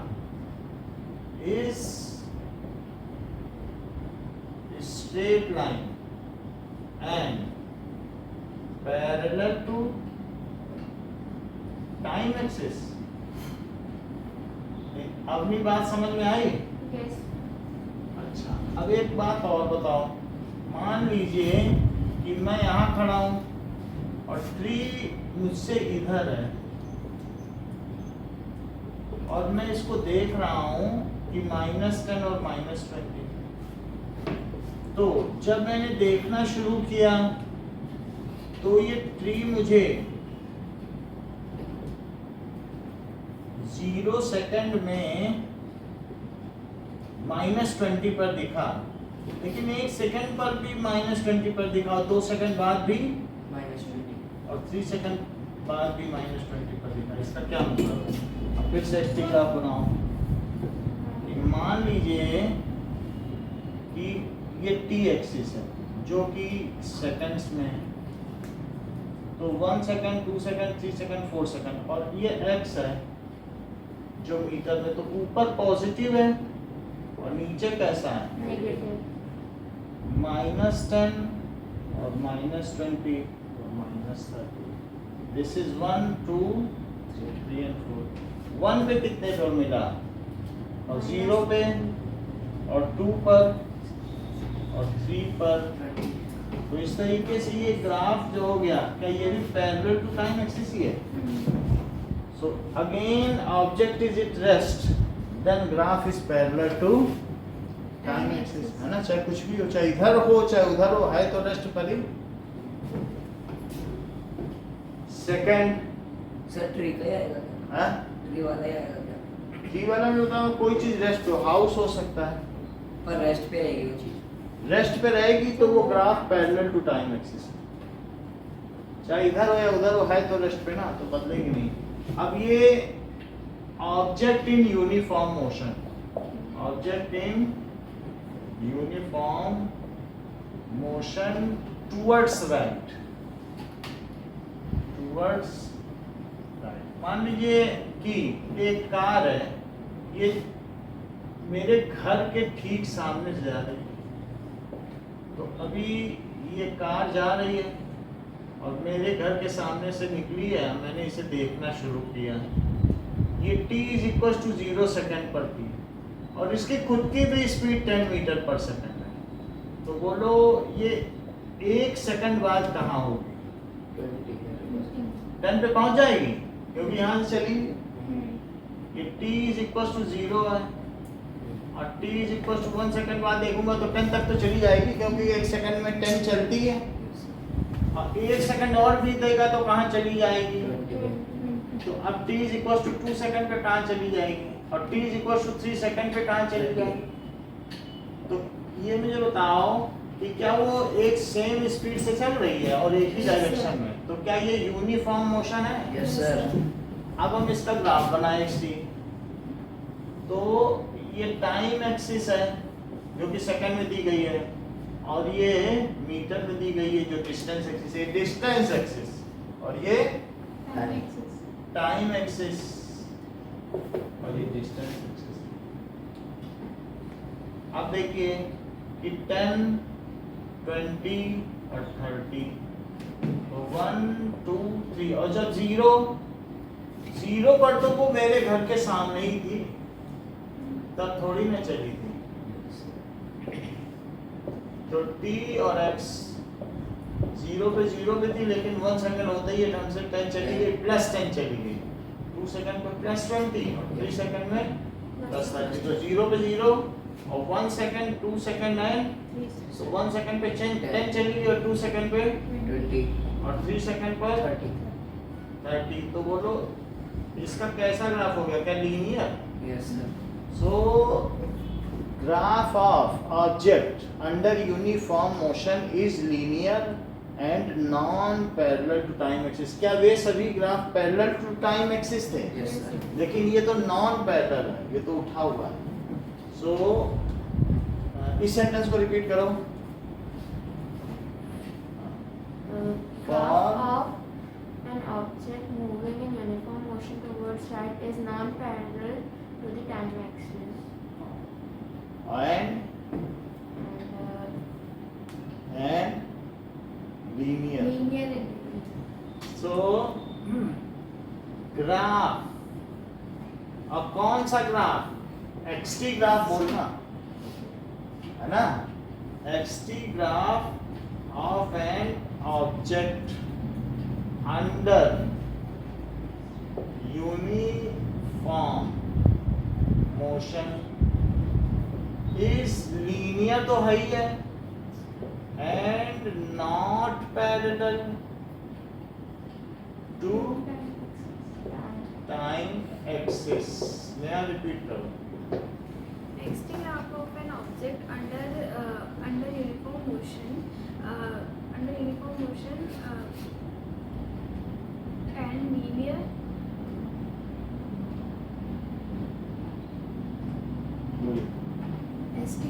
is straight line and parallel to time axis। अपनी बात समझ में आई। yes, अच्छा, अब एक बात और बताओ, मान लीजिए कि मैं यहाँ खड़ा हूँ और ट्री मुझसे इधर है और मैं इसको देख रहा हूँ कि -10 और -20। तो जब मैंने देखना शुरू किया तो ये ट्री मुझे 0 सेकंड में -20 पर दिखा, लेकिन 1 सेकंड पर भी -20 पर दिखा, 2 सेकंड बाद भी -20. और 3 सेकंड बाद भी -20 पर दिखा। इसका क्या मतलब है, अब फिर से एक्सटी ग्राफ बनाओ। मान लीजिए कि ये टी एक्सिस है जो कि सेकंड्स में है, तो 1 सेकंड, 2 सेकंड, 3 सेकंड, 4 सेकंड, और ये एक्स है जो मीटर में, तो ऊपर पॉजिटिव है और नीचे कैसा है नेगेटिव, -10 और -20 और -30। This is 1, 2, 3 and 4। 1 पे कितने जोड़ मिला, और 0 पे और 2 पर और 3 पर। तो इस तरीके से ये ग्राफ जो हो गया, क्या ये भी पैरेलल टू टाइम एक्सिस ही है। So again object is at rest, then graph is parallel to time axis, है ना। चाहे कुछ भी हो, चाहे इधर हो चाहे उधर हो, है तो रेस्ट पर ही। सेकंड, सर ट्री का ही आएगा क्या? है ट्री वाला ही आएगा क्या? ट्री वाला में बताओ, कोई चीज रेस्ट हो, हाउस हो सकता है, पर रेस्ट पे आएगी वो चीज। रेस्ट पे रहेगी तो वो graph parallel to time axis, चाहे इधर हो या उधर हो, है तो रेस्ट पे ना, तो बदलेगी नहीं। अब ये object in uniform motion, object in uniform motion towards right, towards right. मान लीजिए कि एक कार है, ये मेरे घर के ठीक सामने से जा रही है। तो अभी ये कार जा रही है और मेरे घर के सामने से निकली है, मैंने इसे देखना शुरू किया। ये t is equal to 0 second पर थी और इसकी खुद की भी स्पीड 10 मीटर पर सेकेंड है। तो बोलो ये 1 सेकेंड बाद कहाँ होगी? 10 पे पहुंच जाएगी क्योंकि यहाँ से चली। ये t इज इक्वल टू 0 है और t is equal to 1 second बाद देखूंगा तो 10 तक तो चली जाएगी क्योंकि 1 सेकेंड में 10 चलती है। और 1 सेकेंड और भी देगा तो कहाँ चली जाएगी? तो अब t is equal to 2 second पे कहाँ चली जाएगी और t is equal to 3 second पे कहाँ चली जाएगी? तो ये मुझे बताओ कि क्या वो एक सेम स्पीड से चल रही है और एक ही डायरेक्शन में, तो क्या ये यूनिफॉर्म मोशन है? Yes sir. अब हम इसका ग्राफ बनाए xt। तो ये टाइम एक्सिस है जो कि सेकंड में दी गई है और ये मीटर में दी गई है जो डिस्टेंस एक्सिस है, डिस्टेंस एक्सिस, और ये टाइम एक्सिस और ये डिस्टेंस एक्सिस। अब देखिए कि 10, 20 और 30, तो 1, 2, 3, और जब 0 पर तो वो मेरे घर के सामने ही थी, तब थोड़ी ना चली थी। तो t और x 0 पे थी लेकिन 1 सेकंड होते ही ढंग से 10 चली गई, प्लस 10 चली गई, 2 सेकंड पे प्लस 20 और 3 सेकंड में प्लस 30। तो 0 पे 0 और 1 सेकंड, 2 सेकंड एंड, तो 1 सेकंड पे 10 चली गई और 2 सेकंड पे 20 और 3 सेकंड पर 30। तो बोलो इसका कैसा ग्राफ हो गया? क्या linear? Yes sir. So, graph of object under uniform motion is linear and non-parallel to time axis। क्या वे सभी graph parallel to time axis yes? Sir सर। लेकिन ये तो नॉन पैरेलल है, ये तो उठा हुआ है। सो इस सेंटेंस को रिपीट करो। Graph of an object moving in uniform motion towards right is non-parallel to the time axis. And linear। Linear in So, graph, अब कौन सा ग्राफ? xt ग्राफ बोलना है ना। xt graph of an object under uniform motion is linear तो है ही है and not parallel to time axis. नया रिपीट करो। Next graph of an object under uniform motion and linear ST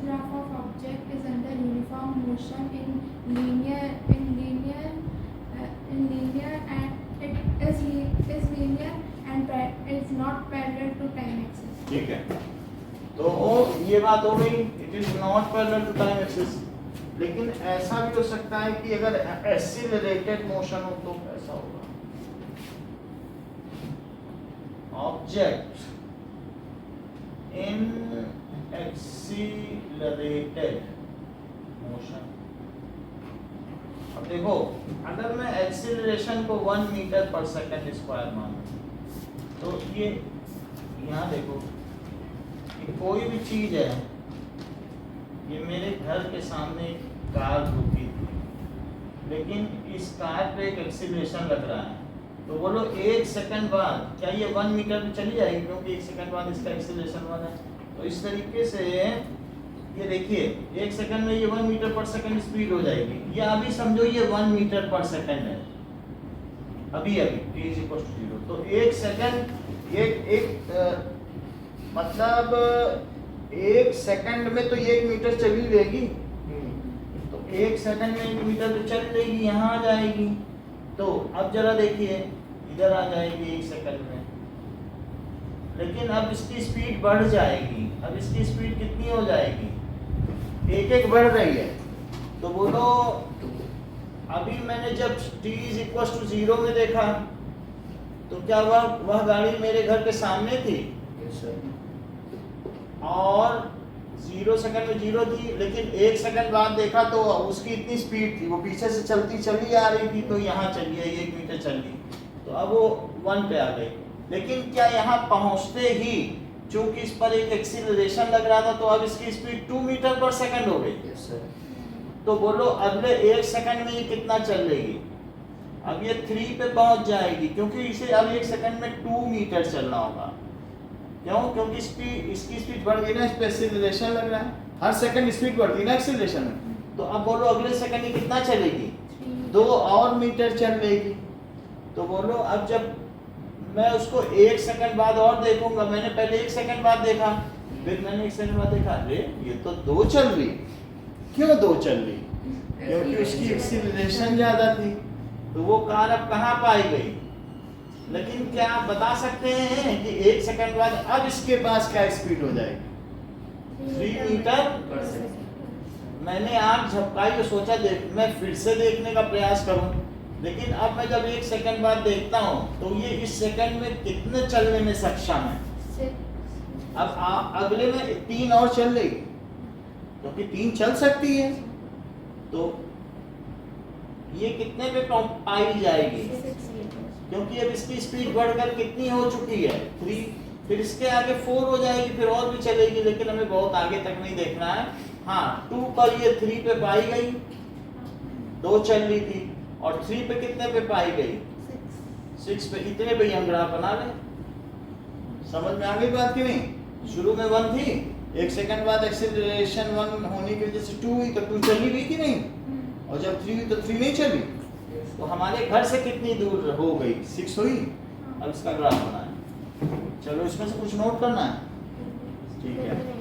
graph of object is under uniform motion in linear and it is linear and is not parallel to time axis। ठीक है, तो ये बात हो गई, it is not parallel to time axis. लेकिन ऐसा भी हो सकता है कि अगर एक्सीलरेटेड मोशन हो तो कैसा होगा? Object in accelerated motion. अब देखो, अगर मैं एक्सीलरेशन को 1 मीटर पर सेकंड स्क्वायर मानूं तो ये यहाँ देखो कि कोई भी चीज है, ये मेरे घर के सामने एक कार रुकी थी लेकिन इस कार पे एक एक्सीलरेशन लग रहा है, तो बोलो 1 सेकंड बाद क्या ये 1 मीटर पे चली जाएगी क्योंकि 1 सेकंड बाद इसका एक्सीलरेशन 1 है। तो इस तरीके से ये देखिए 1 सेकंड में ये 1 मीटर पर सेकंड स्पीड हो जाएगी। ये अभी समझो ये 1 मीटर पर सेकंड है अभी t इज इक्वल टू 0। तो 1 सेकंड मतलब 1 सेकंड में तो ये 1 मीटर चली रहेगी, तो 1 सेकंड में 1 मीटर तो चल लेगी, यहाँ आ जाएगी। तो अब जरा देखिए, इधर आ जाएगी 1 सेकंड में, लेकिन अब इसकी स्पीड बढ़ जाएगी। अब इसकी स्पीड कितनी हो जाएगी? 1-1 बढ़ रही है। तो बोलो अभी मैंने जब t = 0 में देखा तो क्या वह गाड़ी मेरे घर के सामने थी Yes, sir. और 0 सेकंड में 0 थी, लेकिन 1 सेकंड बाद देखा तो उसकी इतनी स्पीड थी, वो पीछे से चलती चली आ रही थी, तो यहाँ चली है 1 मीटर चल गई, तो अब वो 1 पे आ गई। लेकिन क्या यहाँ पहुँचते ही चूंकि इस पर एक एक्सीलरेशन लग रहा था, तो अब इसकी स्पीड 2 मीटर पर सेकंड हो गई। Yes, sir. तो बोलो अगले 1 सेकंड में ये कितना चल लेगी? अब ये 3 पे पहुंच जाएगी, क्योंकि इसे अब 1 सेकंड में 2 मीटर चलना होगा। क्यों? क्योंकि इसकी स्पीड बढ़ गई ना, इस पे एक्सीलरेशन लग रहा है, हर सेकंड स्पीड बढ़ती है ना एक्सीलरेशन में। तो अब बोलो अगले सेकंड ये कितना चलेगी? 2 और मीटर चल लेगी। तो बोलो अब जब मैं उसको 1 सेकंड बाद और देखूंगा, मैंने पहले 1 सेकंड बाद देखा, फिर मैंने 1 सेकंड बाद देखा, अरे ये तो 2 चल रही। क्यों 2 चल रही? क्योंकि उसकी एक्सीलरेशन ज्यादा थी। तो वो कार अब कहाँ पाई गई? लेकिन क्या आप बता सकते हैं कि 1 सेकंड बाद अब इसके पास क्या स्पीड हो जाएगी? 3 मीटर। मैंने आँख झपकाई और सोचा मैं फिर से देखने का प्रयास करूं, लेकिन अब मैं जब 1 सेकंड बाद देखता हूं तो ये इस सेकंड में कितने चलने में सक्षम है? अब अगले में 3 और चल लेगी, क्योंकि 3 चल सकती है, तो ये कितने पे पाई जाएगी? क्योंकि अब इसकी स्पीड बढ़कर कितनी हो चुकी है? 3। फिर इसके आगे 4 हो जाएगी, फिर और भी चलेगी, लेकिन हमें बहुत आगे तक नहीं देखना है। हाँ, 2 पर ये 3 पे पाई गई, 2 चल रही थी, और 3 पे कितने पे पाई गई? 6 पे। इतने पे हम ग्राफ बना लें। समझ में आ गई बात कि नहीं? शुरू में 1 थी, 1 सेकंड बाद एक्सीलरेशन 1 होने की वजह से 2 हुई, तो 2 चली हुई कि नहीं? और जब 3 हुई तो 3 नहीं चली। तो हमारे घर से कितनी दूर हो गई? 6 हुई। अब इसका ग्राफ बनाएं। चलो इसमें से कुछ नोट करना है, ठीक है?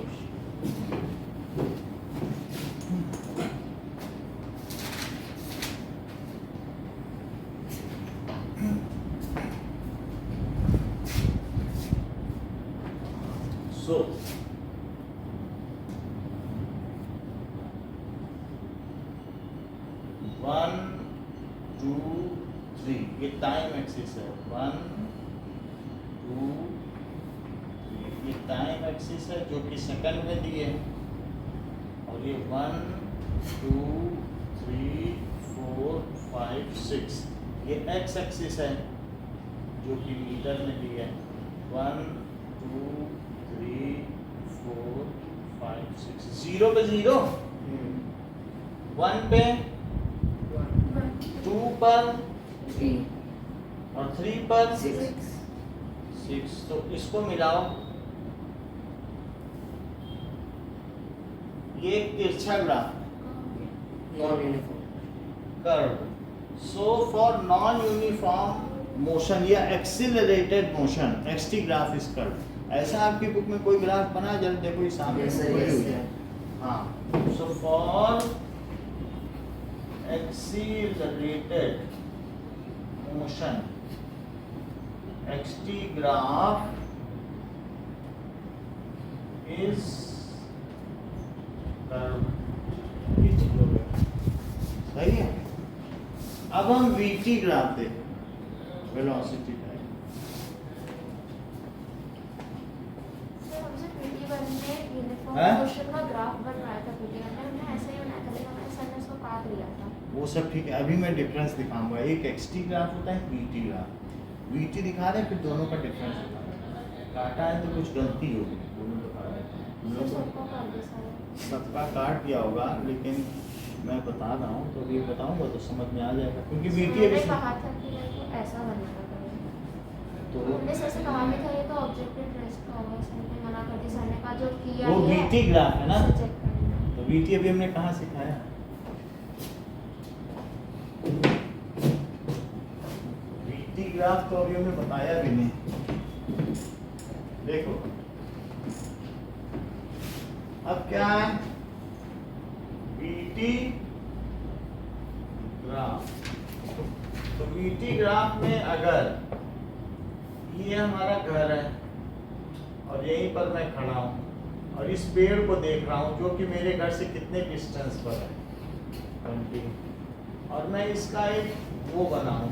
So 1 2 3 ये टाइम एक्सिस है। 1 2 3 ये टाइम एक्सिस है जो कि सेकंड में दिए है, और ये 1 2 3 4 5 6 ये एक्स एक्सिस है जो कि मीटर में दिए है। 1 2 3 4 5 6 0 पे 0, 1 पे, 2 पर, 3 और 3 पर 6 तो इसको मिलाओ, ये एक तिरछा graph non uniform curve. So for non uniform motion या accelerated motion XT graph is curve. ऐसा आपकी बुक में कोई ग्राफ बना है? जरा देखो ये सामने Yes, sir, बनी yes, हुई sir. है। हाँ, so for accelerated motion xt graph is curve। सही है। अब हम vt ग्राफ देखें, वेलोसिटी टाइम। हाँ? मोशन का ग्राफ बन रहा था पीटीआर में, हमने ऐसे ही बनाया था, लेकिन हमारे सर ने उसको काट लिया था। वो सब ठीक है, अभी मैं डिफरेंस दिखाऊंगा। एक एक्सटी ग्राफ होता है, वीटी ग्राफ। वीटी दिखा रहे हैं, फिर दोनों का डिफरेंस दिखा रहे हैं। काटा है तो कुछ गलती होगी, दोनों दिखा रहे हैं। हम लोग सबको कर दे सारे। सबका काट दिया होगा, लेकिन मैं बता रहा हूँ, तो अभी बताऊंगा तो समझ में आ जाएगा, क्योंकि वीटी मैंने अभी कहा था कि मेरे को ऐसा बनना था कभी। तो हमने सर से कहा भी था ये तो ऑब्जेक्टिव टेस्ट का होगा, सर ने मना कर दिया। सर ने कहा जो किया वो ही है, वीटी ग्राफ है ना, उसे चेक करना। तो वीटी अभी हमने कहाँ सिखाया? वीटी ग्राफ तो अभी हमने बताया भी नहीं। देखो अब क्या है, VT ग्राफ। तो VT ग्राफ में अगर ये हमारा घर है और यहीं पर मैं खड़ा हूँ और इस पेड़ को देख रहा हूँ जो कि मेरे घर से कितने डिस्टेंस पर है, 20, और मैं इसका एक वो बनाऊं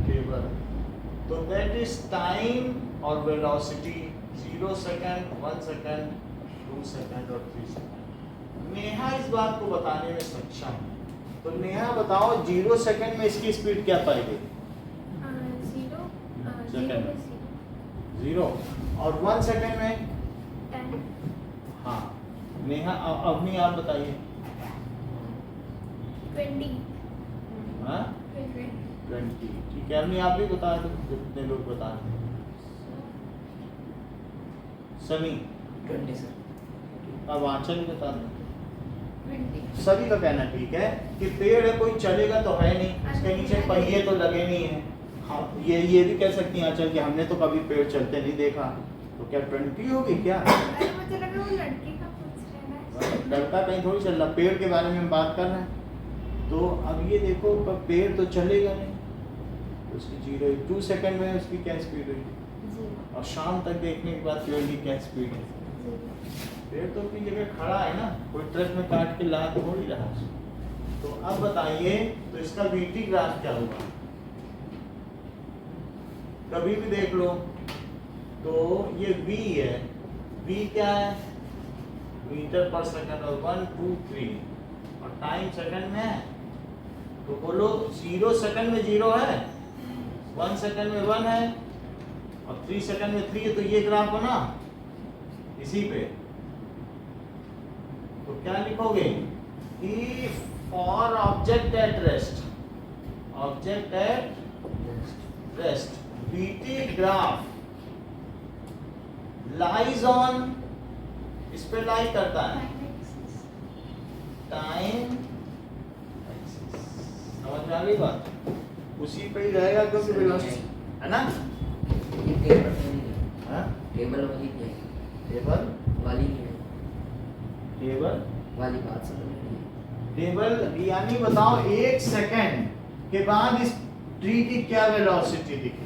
टेबल, तो दैट इज टाइम और वेलोसिटी 0 सेकंड, 1 सेकंड, 2 सेकंड और 3 सेकंड। नेहा इस बात को बताने में सक्षम है। तो नेहा बताओ 0 सेकंड में इसकी स्पीड क्या पाएगी? 0। और 1 सेकंड में? 10। हाँ नेहा, अवनी आप बताइए। 20। हाँ 20। ठीक है अवनी आप भी बता दो, कितने लोग बता रहे हैं? सनी 20 सर। अब आंचल भी बता दो। 20। सभी का कहना ठीक है कि पेड़ है, कोई चलेगा तो है नहीं, उसके नीचे पहिए तो लगे नहीं है। हाँ ये भी कह सकती हैं आंचल कि हमने तो कभी पेड़ चलते नहीं देखा, तो क्या 20 होगी क्या? अरे मुझे लगा वो लड़की का पूछ रहे हैं। लड़का कहीं थोड़ी चल रहा, पेड़ के बारे में हम बात कर रहे हैं। तो अब ये देखो पर पेड़ तो चलेगा नहीं, तो उसकी 0, 2 सेकंड में उसकी क्या स्पीड हुई, और शाम तक देखने के बाद पेड़ की क्या स्पीड है? पेड़ तो अपनी जगह खड़ा है ना, कोई ट्रक में काट के ला थोड़ी रहा। तो अब बताइए तो इसका VT ग्राफ क्या होगा? कभी भी देख लो तो ये V है, V क्या है? मीटर पर सेकंड, और 1 2 3 और टाइम सेकंड में है। तो बोलो 0 सेकंड में 0 है, 1 सेकंड में 1 है और 3 सेकंड में 3 है। तो ये ग्राफ बना इसी पे। तो क्या लिखोगे कि for object at rest, object at rest VT graph lies on, इस पे लाई करता है टाइम एक्सिस। समझ में आ गई बात? उसी पे ही रहेगा क्योंकि वेलोसिटी है ना। ये टेबल नहीं है। हाँ? टेबल वाली नहीं है। टेबल वाली नहीं है। टेबल वाली बात समझ में नहीं है। टेबल यानी बताओ 1 सेकंड के बाद इस ट्री की क्या वेलोसिटी दिखी?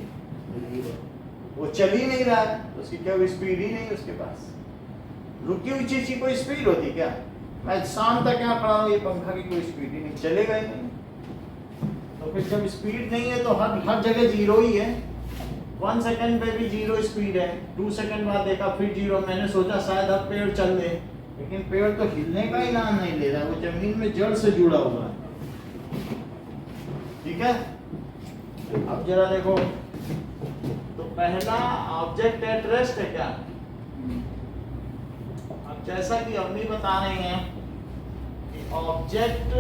वो चल ही नहीं रहा है, उसकी क्या स्पीड ही नहीं उसके पास। रुकी हुई चीज की कोई स्पीड होती क्या? मैं शाम तक यहाँ खड़ा हूँ, ये पंखा की कोई स्पीड ही नहीं, चलेगा ही नहीं। तो फिर जब स्पीड नहीं है तो हर जगह 0 ही है। 1 सेकंड पे भी 0 स्पीड है, 2 सेकंड बाद देखा फिर 0। मैंने सोचा शायद अब पेड़ चल दे, लेकिन पेड़ तो हिलने का ही नाम नहीं ले रहा, वो जमीन में जड़ से जुड़ा हुआ है। ठीक है, अब जरा देखो तो पहला ऑब्जेक्ट एट रेस्ट है क्या? अब जैसा कि अवनी बता रहे हैं कि ऑब्जेक्ट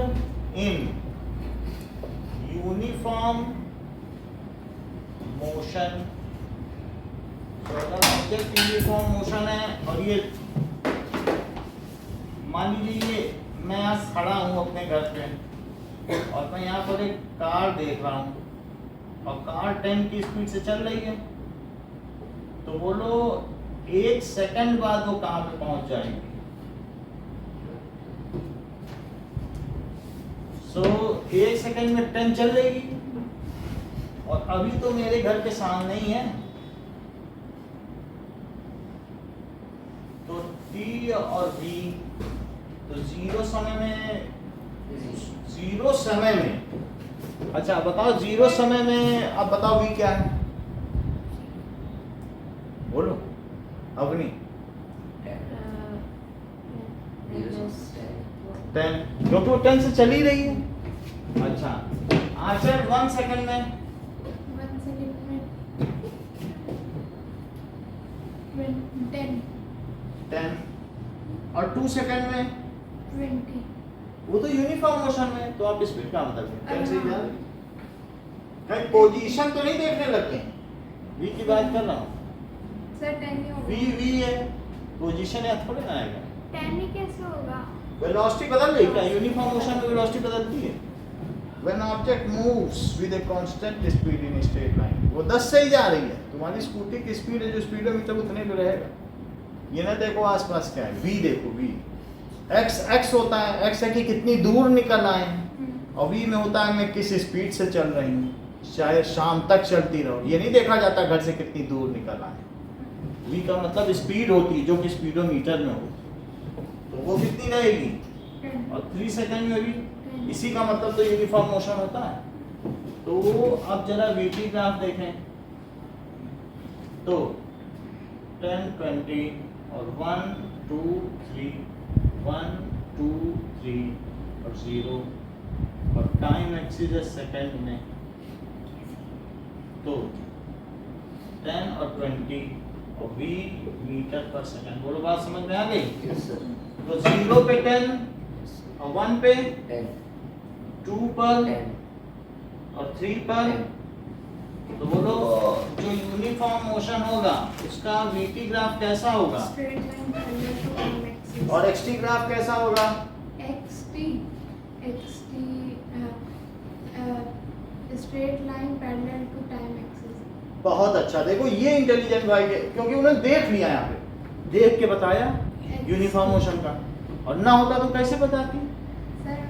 इन यूनिफॉर्म मोशन, तो अगर ऑब्जेक्ट यूनिफॉर्म मोशन है और ये मान लीजिए मैं यहाँ खड़ा हूँ अपने घर पे और मैं यहाँ पर एक कार देख रहा हूँ और कार 10 की स्पीड से चल रही है, तो बोलो 1 सेकंड बाद वो कहाँ पे पहुंच जाएगी? सो 1 सेकंड में 10 चल जाएगी और अभी तो मेरे घर के सामने ही है। तो T और V तो 0 समय में, 0 समय में, अच्छा बताओ 0 समय में, अब बताओ V क्या है? बोलो अवनी। 10, क्योंकि वो 10 से चली रही है। अच्छा आंसर 1 सेकंड में 1 सेकंड में 10 और 2 सेकंड में 20। वो तो यूनिफॉर्म मोशन में। तो आप स्पीड का अंतर करें, 10 से जा रही, कहीं पोजीशन तो नहीं देखने लगे। V की बात कर रहा हूँ, सर 10 ही होगा। V है, पोजीशन या थोड़े ना आएगा। 10 ही कैसे होगा? वेलोसिटी बदल रही क्या? यूनिफॉर्म मोशन में वेलोसिटी बदलती है। When object moves with a constant speed in a straight line, वो 10 से ही जा रही है। तुम्हारी स्कूटी की स्पीड है जो स्पीडोमीटर उतने पे रहेगा। ये ना देखो आसपास क्या है, v देखो v, x होता है, x है कि कितनी दूर निकल आए, और v में होता है मैं किस स्पीड से चल रही हूँ, शायद शाम तक चलती रहो। ये नहीं देखा जाता घर से कितनी दूर निकल आए। v का मतलब स्पीड होती है जो कि स्पीडोमीटर में होती, तो वो कितनी रहेगी, और 3 सेकंड में भी इसी का मतलब तो यूनिफॉर्म मोशन होता है। तो अब जरा वीटी ग्राफ देखें तो 10 20 और 1 2 3 1 2 3 और 0, और टाइम एक्सिस है सेकंड में, तो 10 और 20 और v मीटर पर सेकंड। बोलो बात समझ में आ गई? Yes, sir. तो 0 पे 10 और 1 पे 10, 2 पर 10, और 3 पर, 10. तो बोलो जो यूनिफॉर्म मोशन होगा उसका वीटी ग्राफ कैसा होगा, straight line parallel to time axis. और एक्सटी ग्राफ कैसा होगा? xt straight line parallel to time axis. बहुत अच्छा, देखो ये इंटेलिजेंट भाई है, क्योंकि उन्होंने देख लिया, यहाँ पे देख के बताया यूनिफॉर्म मोशन का, और ना होता तो कैसे बताती,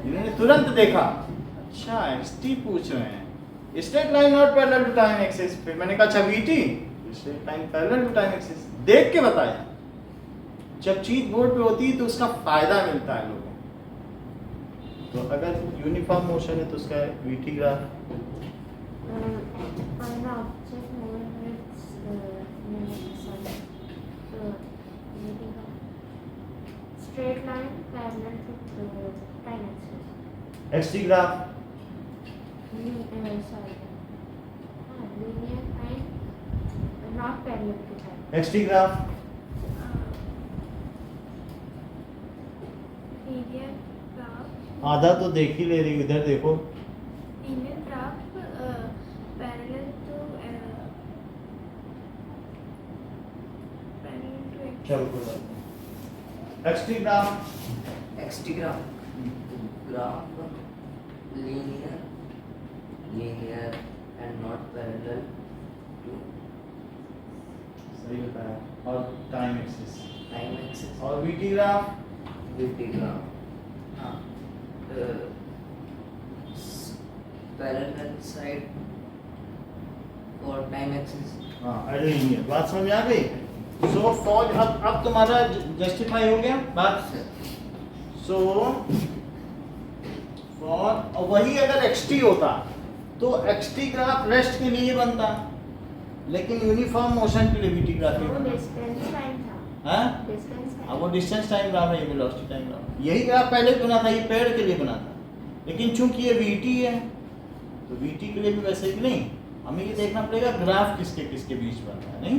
इन्होंने तुरंत देखा। अच्छा एक्सटी पूछ रहे हैं, straight line not parallel to time axis, फिर मैंने कहा अच्छा VT straight line parallel to time axis, देख के बताया। जब चीज बोर्ड पे होती है तो उसका फायदा मिलता है लोगों को। तो अगर यूनिफॉर्म मोशन है तो उसका VT graph On the object moving its straight line parallel to time axis. XT graph Linear line not parallel to time. XT graph linear graph आधा तो देख ही ले रही, इधर देखो। linear graph parallel to चलो XT graph XT graph. Graph linear and not parallel to सही बताया, और टाइम एक्सिस, time axis. और वीटी ग्राफ VT graph. हाँ Parallel side for time axis. हाँ लीनियर, बात समझ में आ गई? सो फॉर अब तुम्हारा जस्टिफाई हो गया बात। सो फॉर, और वही अगर एक्सटी होता तो एक्सटी ग्राफ रेस्ट के लिए बनता, लेकिन यूनिफॉर्म मोशन के लिए वीटी ग्राफ ही वो बनता। distance time था. हाँ Distance time. अब वो डिस्टेंस टाइम ग्राफ है, ये वेलोसिटी टाइम ग्राफ, यही ग्राफ पहले भी बना था, ये पेड़ के लिए बना था, लेकिन चूंकि ये वीटी है तो वीटी के लिए भी वैसे ही नहीं, हमें ये देखना पड़ेगा ग्राफ किसके किसके बीच बन रहा है, नहीं।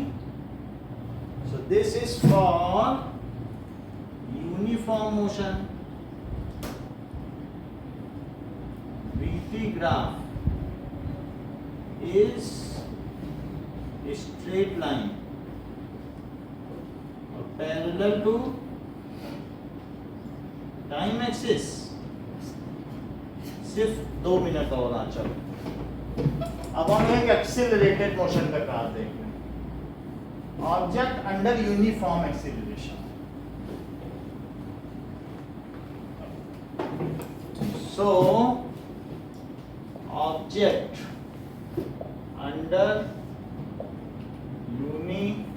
So this is for uniform motion, VT graph is straight line parallel to time axis. सिर्फ 2 मिनट और आ, चलो अब हम एक एक्सीलरेटेड मोशन का ग्राफ देखें। Object under uniform acceleration, so object under uniform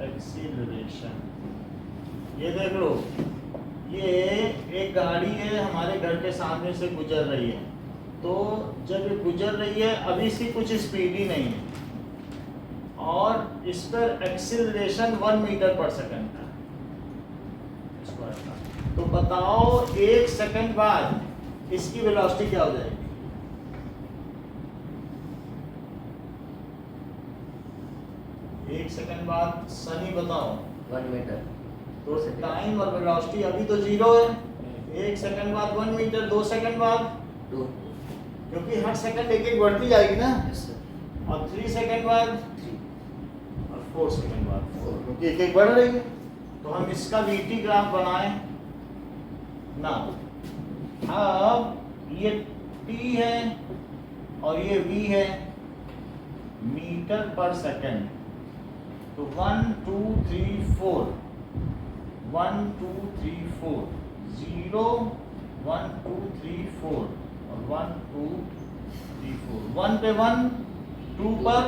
acceleration, ये देख लो, ये एक गाड़ी है हमारे घर के सामने से गुजर रही है, तो जब ये गुजर रही है अभी इसकी कुछ स्पीड ही नहीं है, और इस पर एक्सीलरेशन 1 मीटर पर सेकंड है, तो बताओ 1 सेकंड बाद इसकी वेलोसिटी क्या हो जाएगी? 1 सेकंड बाद सनी बताओ, 1 meter. तो टाइम और वेलोसिटी अभी तो 0 है, 1 सेकंड बाद 1 मीटर, 2 सेकंड बाद 2. क्योंकि हर सेकंड एक एक बढ़ती जाएगी ना, Yes, sir. और 3 सेकंड बाद 3. और 4 सेकंड बाद 4, क्योंकि एक एक बढ़ रही है। तो हम इसका वीटी ग्राफ बनाएं ना, अब ये टी है और ये वी है मीटर पर सेकंड, तो 1 2 3 4 1 2 3 4 0 1 2 3 4 और 1 2 3 4 1 पे 1 2 पर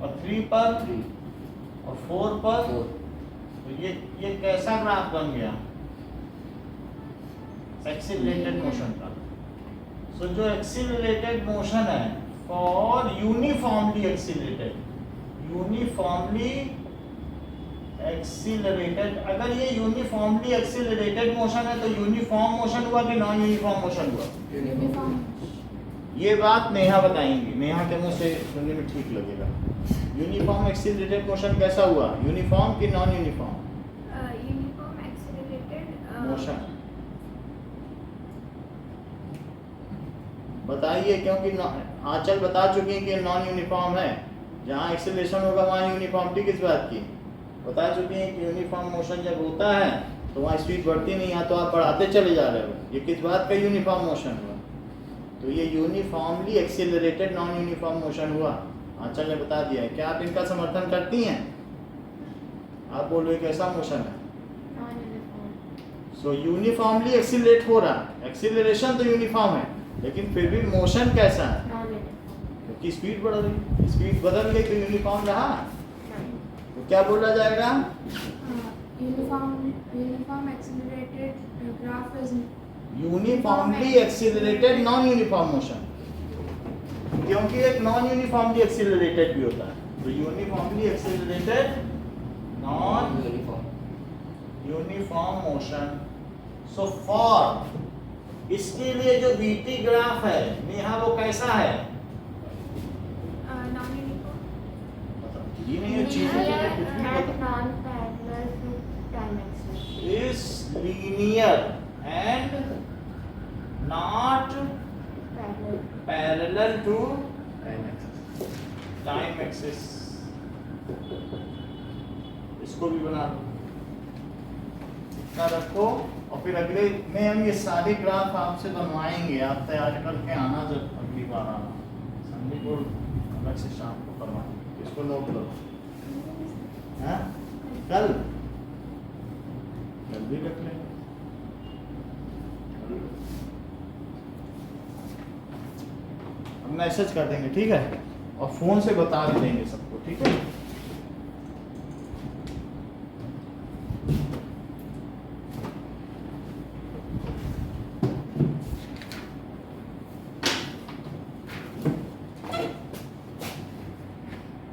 और 3 पर और 4 पर। तो ये कैसा ग्राफ बन गया? एक्सीलरेटेड मोशन का। सो जो एक्सीलरेटेड मोशन है फॉर यूनिफॉर्मली एक्सीलरेटेड, अगर ये यूनिफॉर्मली एक्सीलरेटेड मोशन है तो यूनिफॉर्म मोशन हुआ कि नॉन यूनिफॉर्म मोशन हुआ? यूनिफॉर्म। ये बात नेहा बताएंगी, नेहा के मुंह से सुनने में ठीक लगेगा। यूनिफॉर्म एक्सीलरेटेड मोशन कैसा हुआ, यूनिफॉर्म कि non uniform? Uniform accelerated motion बताइए, क्योंकि आंचल बता चुकी हैं कि नॉन यूनिफॉर्म है। जहाँ एक्सीलरेशन होगा वहाँ यूनिफॉर्मिटी किस बात की बता चुकी हैं कि यूनिफॉर्म मोशन जब होता है तो वहाँ स्पीड बढ़ती नहीं है, तो आप बढ़ाते चले जा रहे हो। ये किस बात का यूनिफॉर्म मोशन हुआ? तो ये uniformly accelerated non uniform motion हुआ। आंचल ने बता दिया है। क्या आप इनका समर्थन करती हैं? आप बोल रहे कैसा मोशन है? सो यूनिफॉर्मली एक्सीलरेट हो रहा है, एक्सीलरेशन तो यूनिफॉर्म है, लेकिन फिर भी मोशन कैसा है? क्योंकि स्पीड बढ़ रही, स्पीड बदल गई तो यूनिफॉर्म रहा। तो क्या बोला जाएगा? Uniform accelerated graph is uniformly accelerated non uniform motion, क्योंकि एक नॉन यूनिफॉर्मली एक्सीलरेटेड भी होता है। तो uniformly accelerated non uniform motion. So for इसके लिए जो बीटी ग्राफ है नेहा वो कैसा है? Non uniform. ये नहीं है चीजें कुछ भी and बता। non-parallel to time axis. Is linear and not parallel to time axis। इसको भी बना दो, इतना रखो, और फिर अगले में हम ये सारे ग्राफ आपसे बनवाएंगे। आप तैयार करके आना जब अगली बार आना, संडे को अलग से शाम को करवाएंगे। इसको नोट लो, हैं? कल भी रख लें। हम मैसेज कर देंगे, ठीक है? और फोन से बता भी देंगे सबको, ठीक है?